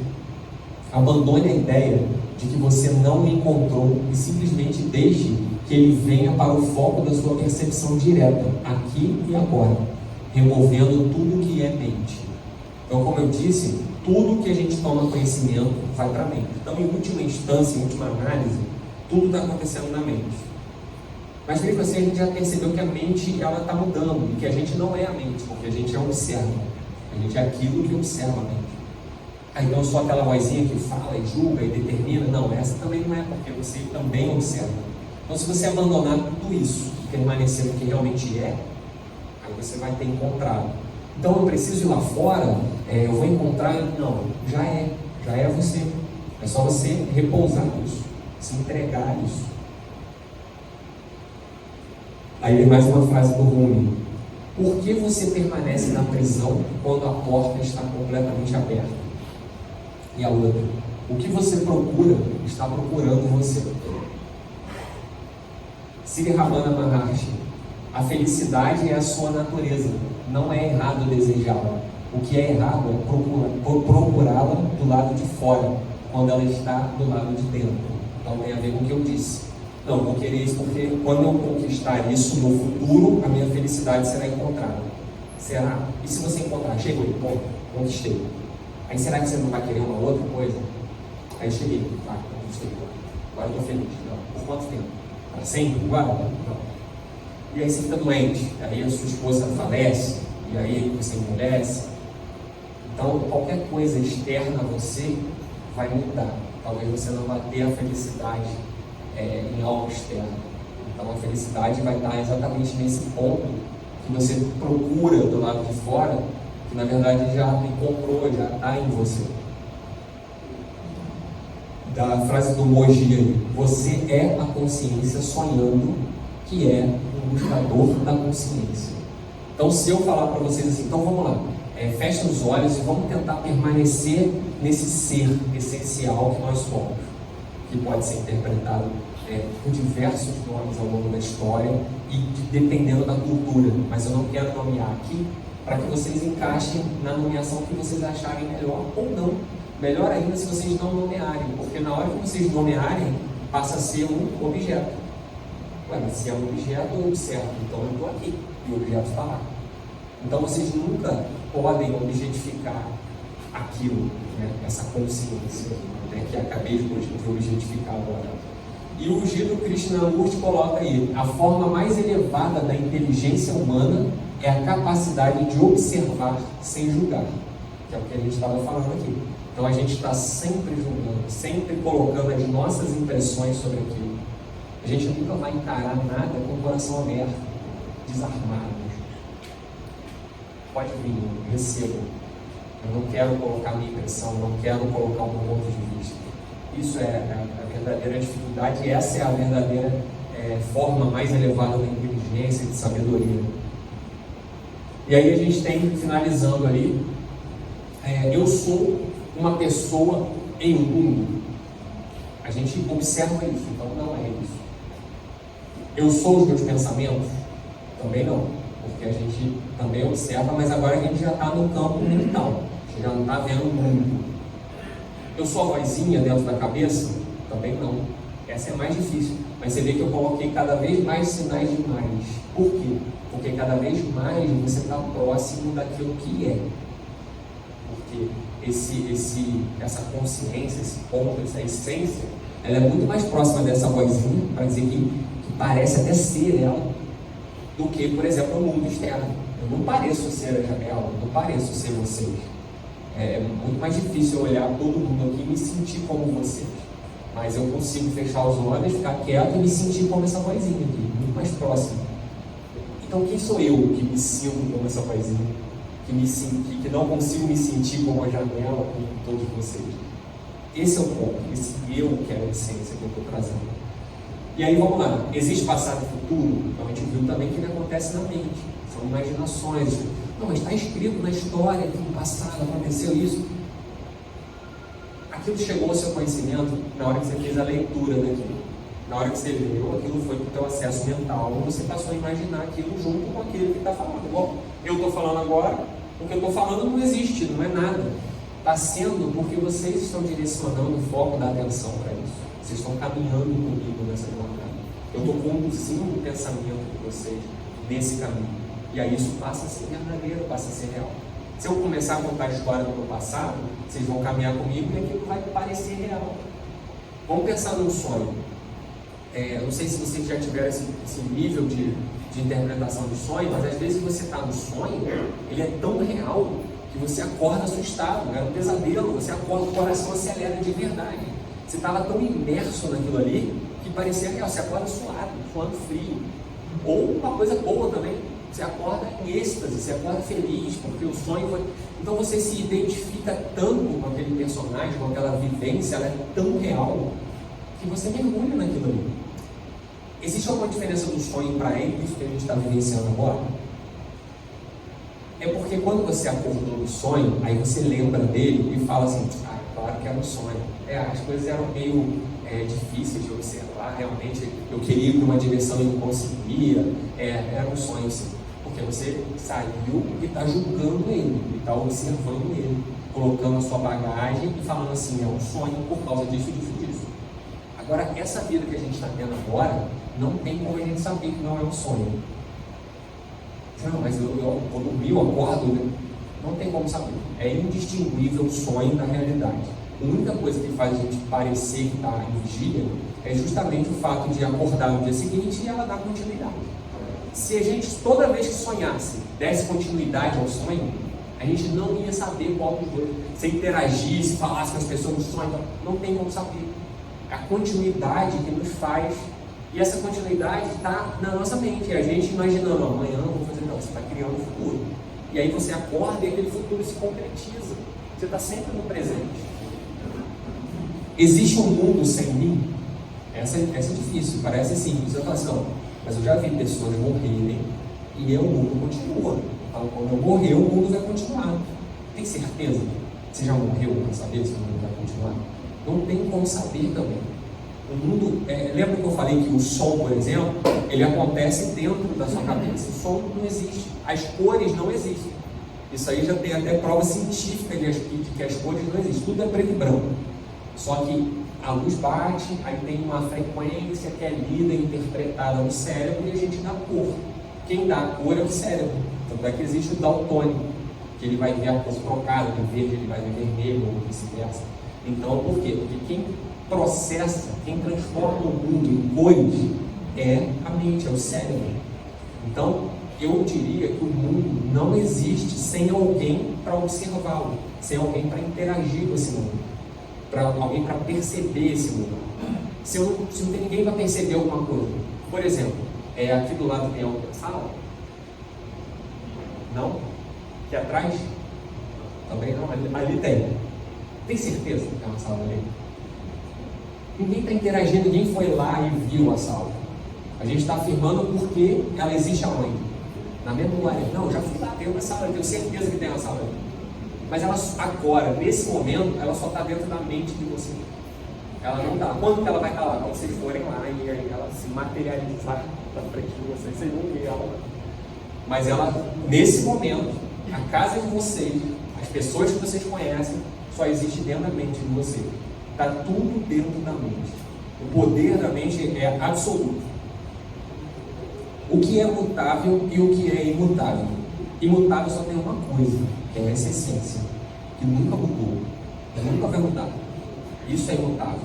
Abandone a ideia de que você não o encontrou e simplesmente deixe que ele venha para o foco da sua percepção direta, aqui e agora, removendo tudo que é mente. Então, como eu disse, tudo que a gente toma conhecimento vai para a mente. Então, em última instância, em última análise, tudo está acontecendo na mente. Mas mesmo assim a gente já percebeu que a mente está mudando e que a gente não é a mente, porque a gente observa. A gente é aquilo que observa a mente. Aí então só aquela vozinha que fala e julga e determina, não, essa também não é, porque você também observa. Então se você abandonar tudo isso e permanecer no que realmente é, aí você vai ter encontrado. Então eu preciso ir lá fora, eu vou encontrar, não, já é você. É só você repousar nisso, se entregar a isso. Aí vem mais uma frase do Rumi: por que você permanece na prisão quando a porta está completamente aberta? E a outra: o que você procura está procurando você. Sri Ramana Maharshi: a felicidade é a sua natureza, não é errado desejá-la. O que é errado é procurá-la do lado de fora, quando ela está do lado de dentro. Então tem a ver com o que eu disse. Não, vou querer isso porque quando eu conquistar isso no futuro, a minha felicidade será encontrada. Será? E se você encontrar? Chegou, bom, conquistei. Aí será que você não vai querer uma outra coisa? Aí cheguei, tá, conquistei. Agora eu estou feliz. Não. Por quanto tempo? Para sempre? Agora? Não. E aí você fica doente, aí a sua esposa falece, e aí você envelhece. Então qualquer coisa externa a você vai mudar. Talvez você não vá ter a felicidade em algo externo. Então a felicidade vai estar exatamente nesse ponto que você procura do lado de fora, que na verdade já encontrou, já está em você. Da frase do Moji aí: você é a consciência sonhando, que é o buscador da consciência. Então se eu falar para vocês assim, então vamos lá, fechem os olhos e vamos tentar permanecer nesse ser essencial que nós somos, que pode ser interpretado por diversos nomes ao longo da história e dependendo da cultura, mas eu não quero nomear aqui para que vocês encaixem na nomeação que vocês acharem melhor ou não. Melhor ainda se vocês não nomearem, porque na hora que vocês nomearem, passa a ser um objeto. Ué, mas se é um objeto, eu observo, então eu estou aqui e o objeto está lá. Então vocês nunca podem objetificar aquilo, né? Essa consciência, né? Que acabei de objetificar agora. E o Jiddu Krishnamurti coloca aí: a forma mais elevada da inteligência humana é a capacidade de observar sem julgar, que é o que a gente estava falando aqui. Então a gente está sempre julgando, sempre colocando as nossas impressões sobre aquilo. A gente nunca vai encarar nada com o coração aberto, desarmado. Pode vir, recebo. Eu não quero colocar minha impressão, não quero colocar o meu ponto de vista. Isso é a verdadeira dificuldade, e essa é a verdadeira forma mais elevada da inteligência e de sabedoria. E aí a gente tem, finalizando ali, eu sou uma pessoa em um mundo. A gente observa isso, então não é isso. Eu sou os meus pensamentos? Também não, porque a gente também observa, mas agora a gente já está no campo mental, a gente já não está vendo o mundo. Eu sou a vozinha dentro da cabeça? Também não. Essa é mais difícil. Mas você vê que eu coloquei cada vez mais sinais de mais. Por quê? Porque cada vez mais você está próximo daquilo que é. Porque essa consciência, esse ponto, essa essência, ela é muito mais próxima dessa vozinha, para dizer que parece até ser ela, do que, por exemplo, o mundo externo. Eu não pareço ser a Janela, eu não pareço ser vocês. É muito mais difícil eu olhar todo mundo aqui e me sentir como vocês. mas eu consigo fechar os olhos, ficar quieto e me sentir como essa vozinha aqui, muito mais próximo. Então, quem sou eu que me sinto como essa vozinha? Que não consigo me sentir como a janela com todos vocês? Esse é o ponto, esse eu que é a essência que eu estou trazendo. E aí, vamos lá. Existe passado e futuro? Então, a gente viu também que ele acontece na mente. São imaginações. Não, mas está escrito na história que no passado aconteceu isso. Aquilo chegou ao seu conhecimento na hora que você fez a leitura daquilo. Na hora que você leu, aquilo foi para o teu acesso mental, e você passou a imaginar aquilo junto com aquele que está falando. Igual eu estou falando agora, o que eu estou falando não existe, não é nada. Está sendo porque vocês estão direcionando o foco da atenção para isso. Vocês estão caminhando comigo nessa jornada. Eu estou conduzindo o pensamento de vocês nesse caminho. E aí isso passa a ser verdadeiro, passa a ser real. Se eu começar a contar a história do meu passado, vocês vão caminhar comigo e aquilo vai parecer real. Vamos pensar num sonho. Eu não sei se vocês já tiveram esse nível de interpretação do sonho, mas às vezes você está no sonho, ele é tão real que você acorda assustado, era um pesadelo, você acorda, o coração acelera de verdade. Você estava tão imerso naquilo ali que parecia real, você acorda suando frio. Ou uma coisa boa também, você acorda em êxtase, você acorda feliz, porque o sonho foi... Então você se identifica tanto com aquele personagem, com aquela vivência, ela é tão real, que você mergulha naquilo ali. Existe alguma diferença do sonho para isso que a gente está vivenciando agora? É porque quando você acordou do sonho, aí você lembra dele e fala assim, claro que era um sonho. As coisas eram meio difíceis de observar, realmente eu queria ir para uma direção e não conseguia, era um sonho sim. Porque você saiu e está julgando ele, e está observando ele, colocando a sua bagagem e falando assim, é um sonho por causa disso, disso, disso. Agora, essa vida que a gente está tendo agora, não tem como a gente saber que não é um sonho. Não, mas eu dormi, eu acordo, né? Não tem como saber. É indistinguível o sonho da realidade. A única coisa que faz a gente parecer que está em vigília é justamente o fato de acordar no dia seguinte e ela dar continuidade. Se a gente, toda vez que sonhasse, desse continuidade ao sonho, a gente não ia saber qual dos dois. Se interagisse, falasse com as pessoas no sonho, não tem como saber. A continuidade que nos faz, e essa continuidade está na nossa mente, é a gente imaginando, amanhã eu vou fazer, não, você está criando o futuro. E aí você acorda e aquele futuro se concretiza. Você está sempre no presente. Existe um mundo sem mim? Essa é difícil, parece simples. Eu falo assim, não, mas eu já vi pessoas morrerem e o mundo continua. Então, quando eu morrer, o mundo vai continuar. Tem certeza? Você já morreu para saber se o mundo vai continuar? Não tem como saber também. O mundo, lembra que eu falei que o som, por exemplo, ele acontece dentro da sua cabeça. O som não existe. As cores não existem. Isso aí já tem até prova científica de que as cores não existem. Tudo é preto e branco. Só que a luz bate, aí tem uma frequência que é lida e interpretada no cérebro e a gente dá cor. Quem dá a cor é o cérebro. Tanto é que existe o daltônico, que ele vai ver a cor trocada, de verde ele vai ver vermelho ou vice-versa. Então, por quê? Porque quem processa, quem transforma o mundo em cores é a mente, é o cérebro. Então, eu diria que o mundo não existe sem alguém para observá-lo, sem alguém para interagir com esse mundo, para alguém para perceber esse mundo. Se não tem ninguém para perceber alguma coisa, por exemplo, aqui do lado tem outra sala? Não? Aqui atrás? Também não, ali tem. Tem certeza que tem uma sala ali? Ninguém está interagindo, ninguém foi lá e viu a sala. A gente está afirmando porque ela existe aonde? Na memória. Não, já fui lá, tem uma sala, tenho certeza que tem uma sala ali. Mas ela agora, nesse momento, ela só está dentro da mente de você. Ela não está. Quando que ela vai estar lá? Quando vocês forem lá e aí ela se materializar na frente de vocês, vocês vão ver ela. Mas ela, nesse momento, a casa de vocês, as pessoas que vocês conhecem, só existe dentro da mente de vocês. Está tudo dentro da mente. O poder da mente é absoluto. O que é mutável e o que é imutável? Imutável só tem uma coisa, que é essa essência, que nunca mudou, que nunca vai mudar. Isso é imutável.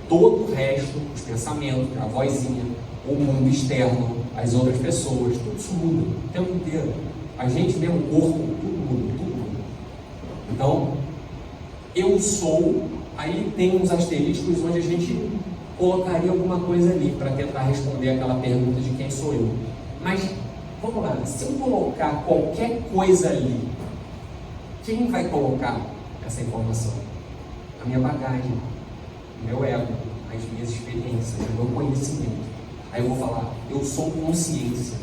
Todo o resto, os pensamentos, a vozinha, o mundo externo, as outras pessoas, tudo isso muda o tempo inteiro. A gente mesmo, o corpo, tudo muda, tudo muda. Então, eu sou Aí tem uns asteriscos onde a gente colocaria alguma coisa ali para tentar responder aquela pergunta de quem sou eu. Mas, vamos lá, se eu colocar qualquer coisa ali, quem vai colocar essa informação? A minha bagagem, o meu ego, as minhas experiências, o meu conhecimento. Aí eu vou falar, eu sou consciência.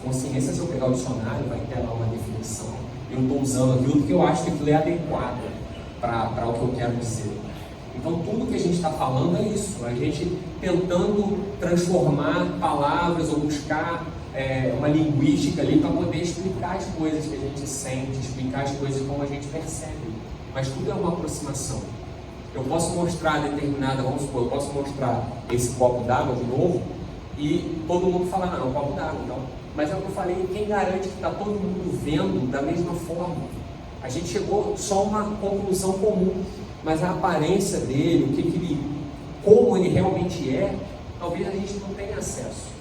Consciência, se eu pegar o dicionário, vai ter lá uma definição. Eu estou usando aquilo porque eu acho que aquilo é adequado para o que eu quero dizer. Então, tudo que a gente está falando é isso, a gente tentando transformar palavras ou buscar uma linguística ali para poder explicar as coisas que a gente sente, explicar as coisas como a gente percebe. Mas tudo é uma aproximação. Eu posso mostrar determinada, vamos supor, eu posso mostrar esse copo d'água de novo e todo mundo fala, não, é um copo d'água, então. Mas é o que eu falei, quem garante que está todo mundo vendo da mesma forma? A gente chegou só a uma conclusão comum, mas a aparência dele, como ele realmente é, talvez a gente não tenha acesso.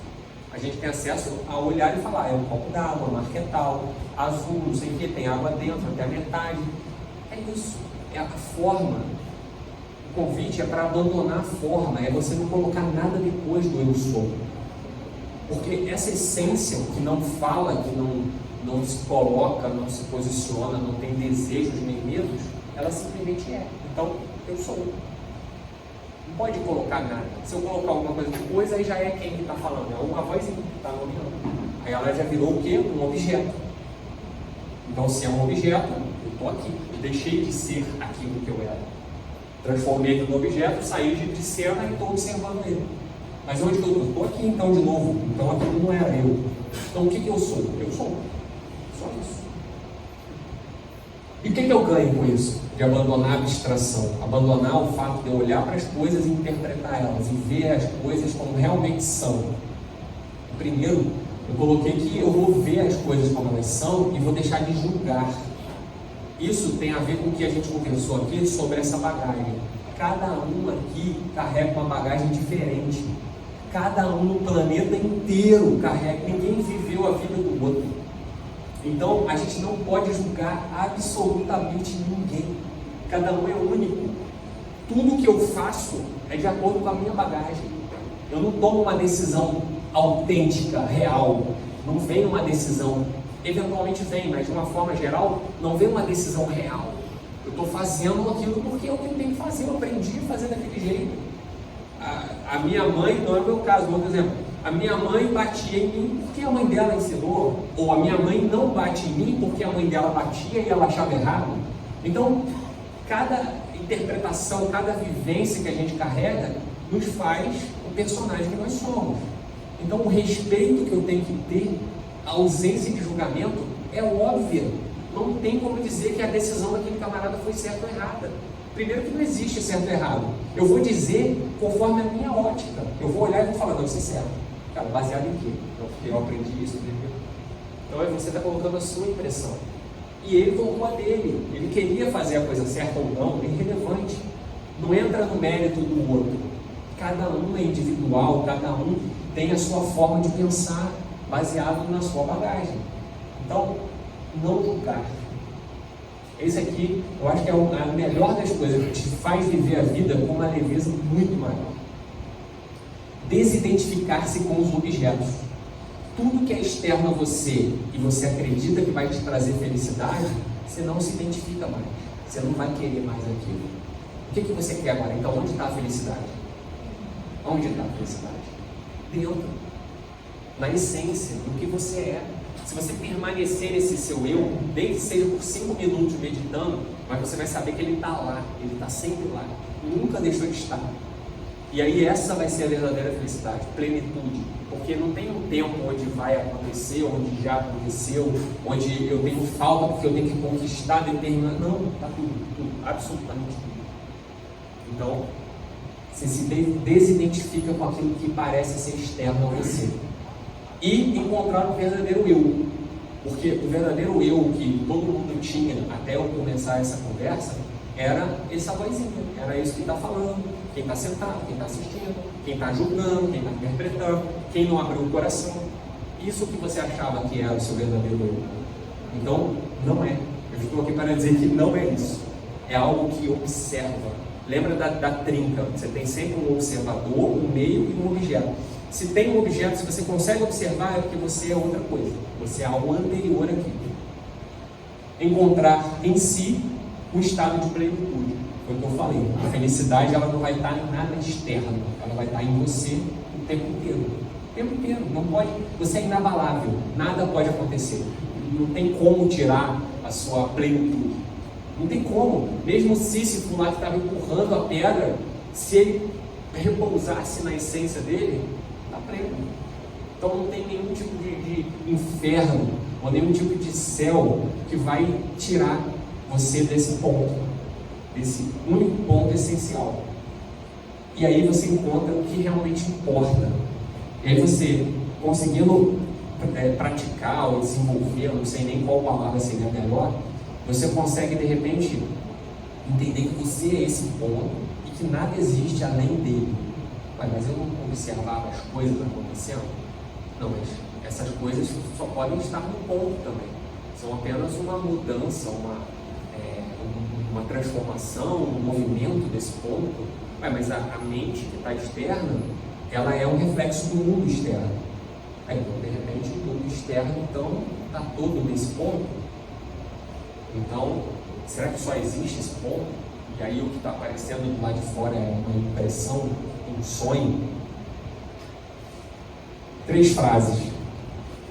A gente tem acesso a olhar e falar, é um copo d'água, marquetal, azul, não sei o que, tem água dentro, até a metade. É isso, é a forma. O convite é para abandonar a forma, é você não colocar nada depois do eu sou. Porque essa essência que não fala, que não se coloca, não se posiciona, não tem desejos nem medos, ela simplesmente é. Então, eu sou. Não pode colocar nada. Se eu colocar alguma coisa depois, aí já é quem que está falando. É uma vozinha que está nomeando. Aí ela já virou o quê? Um objeto. Então, se é um objeto, eu estou aqui. Eu deixei de ser aquilo que eu era. Transformei ele no objeto, saí de cena e estou observando ele. Mas onde que eu estou? Estou aqui então de novo. Então aquilo não era eu. Então o que eu sou? Eu sou. Só isso. E o que eu ganho com isso? De abandonar a abstração. Abandonar o fato de eu olhar para as coisas e interpretar elas. E ver as coisas como realmente são. Primeiro, eu coloquei que eu vou ver as coisas como elas são e vou deixar de julgar. Isso tem a ver com o que a gente conversou aqui sobre essa bagagem. Cada um aqui carrega uma bagagem diferente. Cada um no planeta inteiro carrega. Ninguém viveu a vida do outro. Então, a gente não pode julgar absolutamente ninguém. Cada um é único. Tudo que eu faço é de acordo com a minha bagagem. Eu não tomo uma decisão autêntica, real. Não vem uma decisão, eventualmente vem, mas de uma forma geral, não vem uma decisão real. Eu estou fazendo aquilo porque é o que eu tenho que fazer. Eu aprendi a fazer daquele jeito. A minha mãe, não é o meu caso, por exemplo, a minha mãe batia em mim porque a mãe dela ensinou, ou a minha mãe não bate em mim porque a mãe dela batia e ela achava errado. Então, cada interpretação, cada vivência que a gente carrega nos faz o personagem que nós somos. Então, o respeito que eu tenho que ter, a ausência de julgamento é óbvia. Não tem como dizer que a decisão daquele camarada foi certa ou errada. Primeiro que não existe certo ou errado. Eu vou dizer conforme a minha ótica. Eu vou olhar e vou falar, não, isso é certo. Cara, baseado em quê? Então, porque eu aprendi isso. Então você está colocando a sua impressão. E ele colocou a dele. Ele queria fazer a coisa certa ou não, é irrelevante. Não entra no mérito do outro. Cada um é individual, cada um tem a sua forma de pensar, baseado na sua bagagem. Então, não julgar. Esse aqui, eu acho que é a melhor das coisas, que te faz viver a vida com uma leveza muito maior. Desidentificar-se com os objetos. Tudo que é externo a você e você acredita que vai te trazer felicidade, você não se identifica mais. Você não vai querer mais aquilo. O que você quer agora? Então, onde está a felicidade? Onde está a felicidade? Dentro. Na essência, no que você é. Se você permanecer nesse seu eu, nem que seja por 5 minutos meditando, mas você vai saber que ele está lá, ele está sempre lá, nunca deixou de estar. E aí essa vai ser a verdadeira felicidade, plenitude, porque não tem um tempo onde vai acontecer, onde já aconteceu, onde eu tenho falta porque eu tenho que conquistar determinado. Não, está tudo, absolutamente tudo. Então, você se desidentifica com aquilo que parece ser externo a você. E encontrar o verdadeiro eu. Porque o verdadeiro eu que todo mundo tinha até eu começar essa conversa era essa vozinha, era isso que está falando. Quem está sentado, quem está assistindo, quem está julgando, quem está interpretando, quem não abriu o coração. Isso que você achava que era o seu verdadeiro eu. Então, não é. Eu estou aqui para dizer que não é isso. É algo que observa, Lembra da trinca? Você tem sempre um observador, um meio e um objeto. Se tem um objeto, se você consegue observar, é porque você é outra coisa. Você é algo anterior aqui. Encontrar em si o estado de plenitude. Foi o que eu falei. A felicidade ela não vai estar em nada externo. Ela vai estar em você o tempo inteiro. O tempo inteiro. Não pode, você é inabalável. Nada pode acontecer. Não tem como tirar a sua plenitude. Não tem como. Mesmo o Sísifo lá que estava empurrando a pedra, se ele repousasse na essência dele, está pleno. Então não tem nenhum tipo de inferno ou nenhum tipo de céu que vai tirar você desse ponto, desse único ponto essencial. E aí você encontra o que realmente importa. E aí você, conseguindo praticar ou desenvolver, não sei nem qual palavra seria melhor, você consegue de repente entender que você é esse ponto e que nada existe além dele. Mas eu não observava as coisas acontecendo? Não, mas essas coisas só podem estar no ponto também. São apenas uma mudança, uma transformação, um movimento desse ponto. Mas a mente que está externa, ela é um reflexo do mundo externo. Então, de repente, o mundo externo, então, está todo nesse ponto. Então, será que só existe esse ponto? E aí o que está aparecendo do lado de fora é uma impressão, um sonho? 3 frases.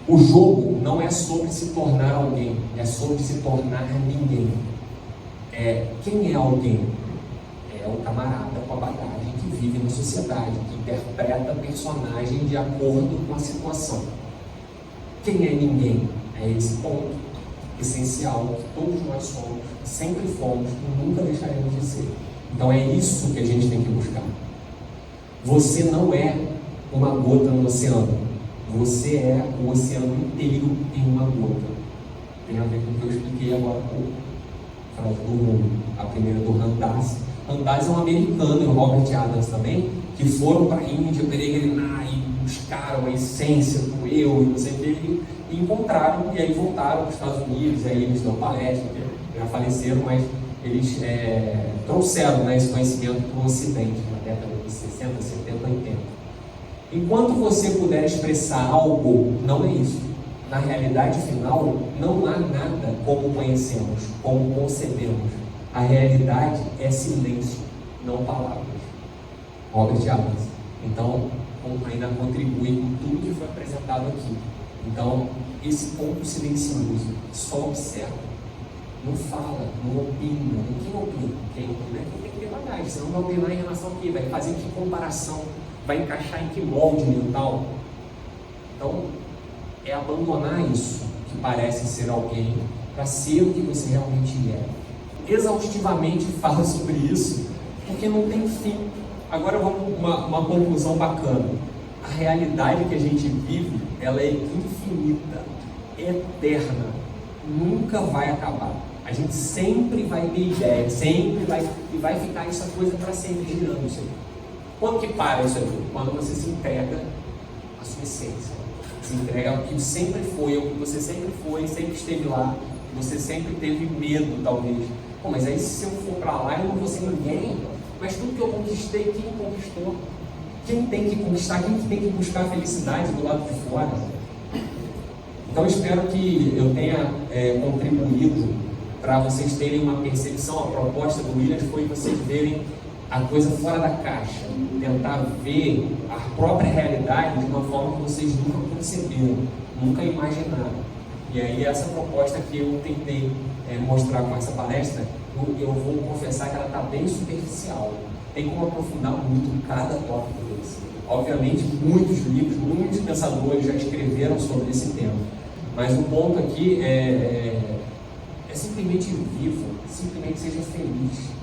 O jogo não é sobre se tornar alguém, é sobre se tornar ninguém. Quem é alguém? É o camarada com a bagagem que vive na sociedade, que interpreta personagem de acordo com a situação. Quem é ninguém? É esse ponto essencial que todos nós somos, sempre fomos e nunca deixaremos de ser. Então é isso que a gente tem que buscar. Você não é uma gota no oceano. Você é o oceano inteiro em uma gota. Tem a ver com o que eu expliquei agora há pouco. A frase do mundo, a primeira do Ramdas. Ramdas é um americano e o Robert Adams também, que foram para a Índia peregrinar e buscaram a essência do eu e não sei o que, e encontraram, e aí voltaram para os Estados Unidos, e aí eles dão palestra, já faleceram, mas eles trouxeram esse conhecimento para o Ocidente, na década de 60, 70, 80. Enquanto você puder expressar algo, não é isso. Na realidade final, não há nada como conhecemos, como concebemos. A realidade é silêncio, não palavras. Robert Adams. Então, ainda contribui com tudo que foi apresentado aqui. Então, esse ponto silencioso, só observa. Não fala, não opina. Quem opina? Quem tem que ter bagagem. Você não vai opinar em relação a quê? Vai fazer que comparação? Vai encaixar em que molde mental? Então, é abandonar isso que parece ser alguém para ser o que você realmente é. Exaustivamente fala sobre isso, porque não tem fim. Agora vamos uma conclusão bacana. A realidade que a gente vive, ela é infinita, eterna, nunca vai acabar. A gente sempre vai ter ideia, sempre vai ficar essa coisa para sempre girando isso aí. Quando que para isso aí? Quando você se entrega à sua essência, se entrega ao que sempre foi, ao que você sempre foi, sempre esteve lá, você sempre teve medo, talvez. Mas aí se eu for para lá, eu não vou ser ninguém. Mas tudo que eu conquistei, quem conquistou? Quem tem que conquistar? Quem tem que buscar a felicidade do lado de fora? Então eu espero que eu tenha contribuído para vocês terem uma percepção. A proposta do Williams foi vocês verem a coisa fora da caixa, tentar ver a própria realidade de uma forma que vocês nunca conceberam, nunca imaginaram. E aí essa proposta que eu tentei mostrar com essa palestra, eu vou confessar que ela está bem superficial. Tem como aprofundar muito cada tópico desse. Obviamente, muitos livros, muitos pensadores já escreveram sobre esse tema. Mas o ponto aqui é simplesmente viva, simplesmente seja feliz.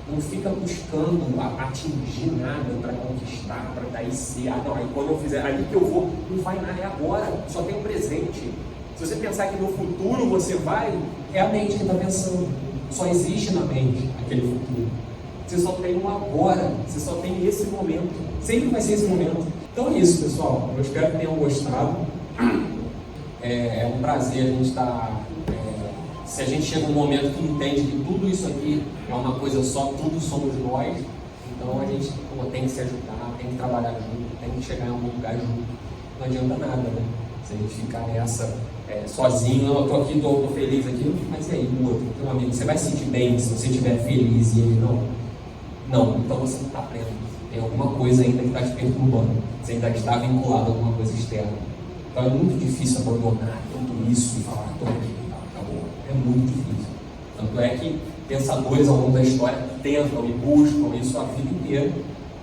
Não fica buscando atingir nada para conquistar, para daí ser. Não, aí quando eu fizer, ali que eu vou, não vai nada, é agora, só tem o presente. Se você pensar que no futuro você vai, é a mente que está pensando. Só existe na mente aquele futuro. Você só tem um agora, você só tem esse momento. Sempre vai ser esse momento. Então é isso, pessoal. Eu espero que tenham gostado. É um prazer a gente estar Se a gente chega um momento que entende que tudo isso aqui é uma coisa só, tudo somos nós, então a gente tem que se ajudar, tem que trabalhar junto, tem que chegar em algum lugar junto. Não adianta nada, né? Se a gente ficar nessa sozinho, eu estou aqui, estou feliz aqui, mas e aí, o outro, teu amigo, você vai se sentir bem se você estiver feliz e ele não? Não, então você não está pleno. Tem alguma coisa ainda que está te perturbando, você ainda está vinculado a alguma coisa externa. Então é muito difícil abandonar tudo isso e falar, estou aqui, acabou. É muito difícil. Tanto é que pensadores ao longo da história tentam e buscam isso a vida inteira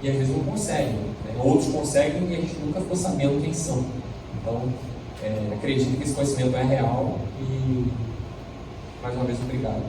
e às vezes não conseguem. Né? Outros conseguem e a gente nunca ficou sabendo quem são. Então, acredito que esse conhecimento é real e, mais uma vez, obrigado.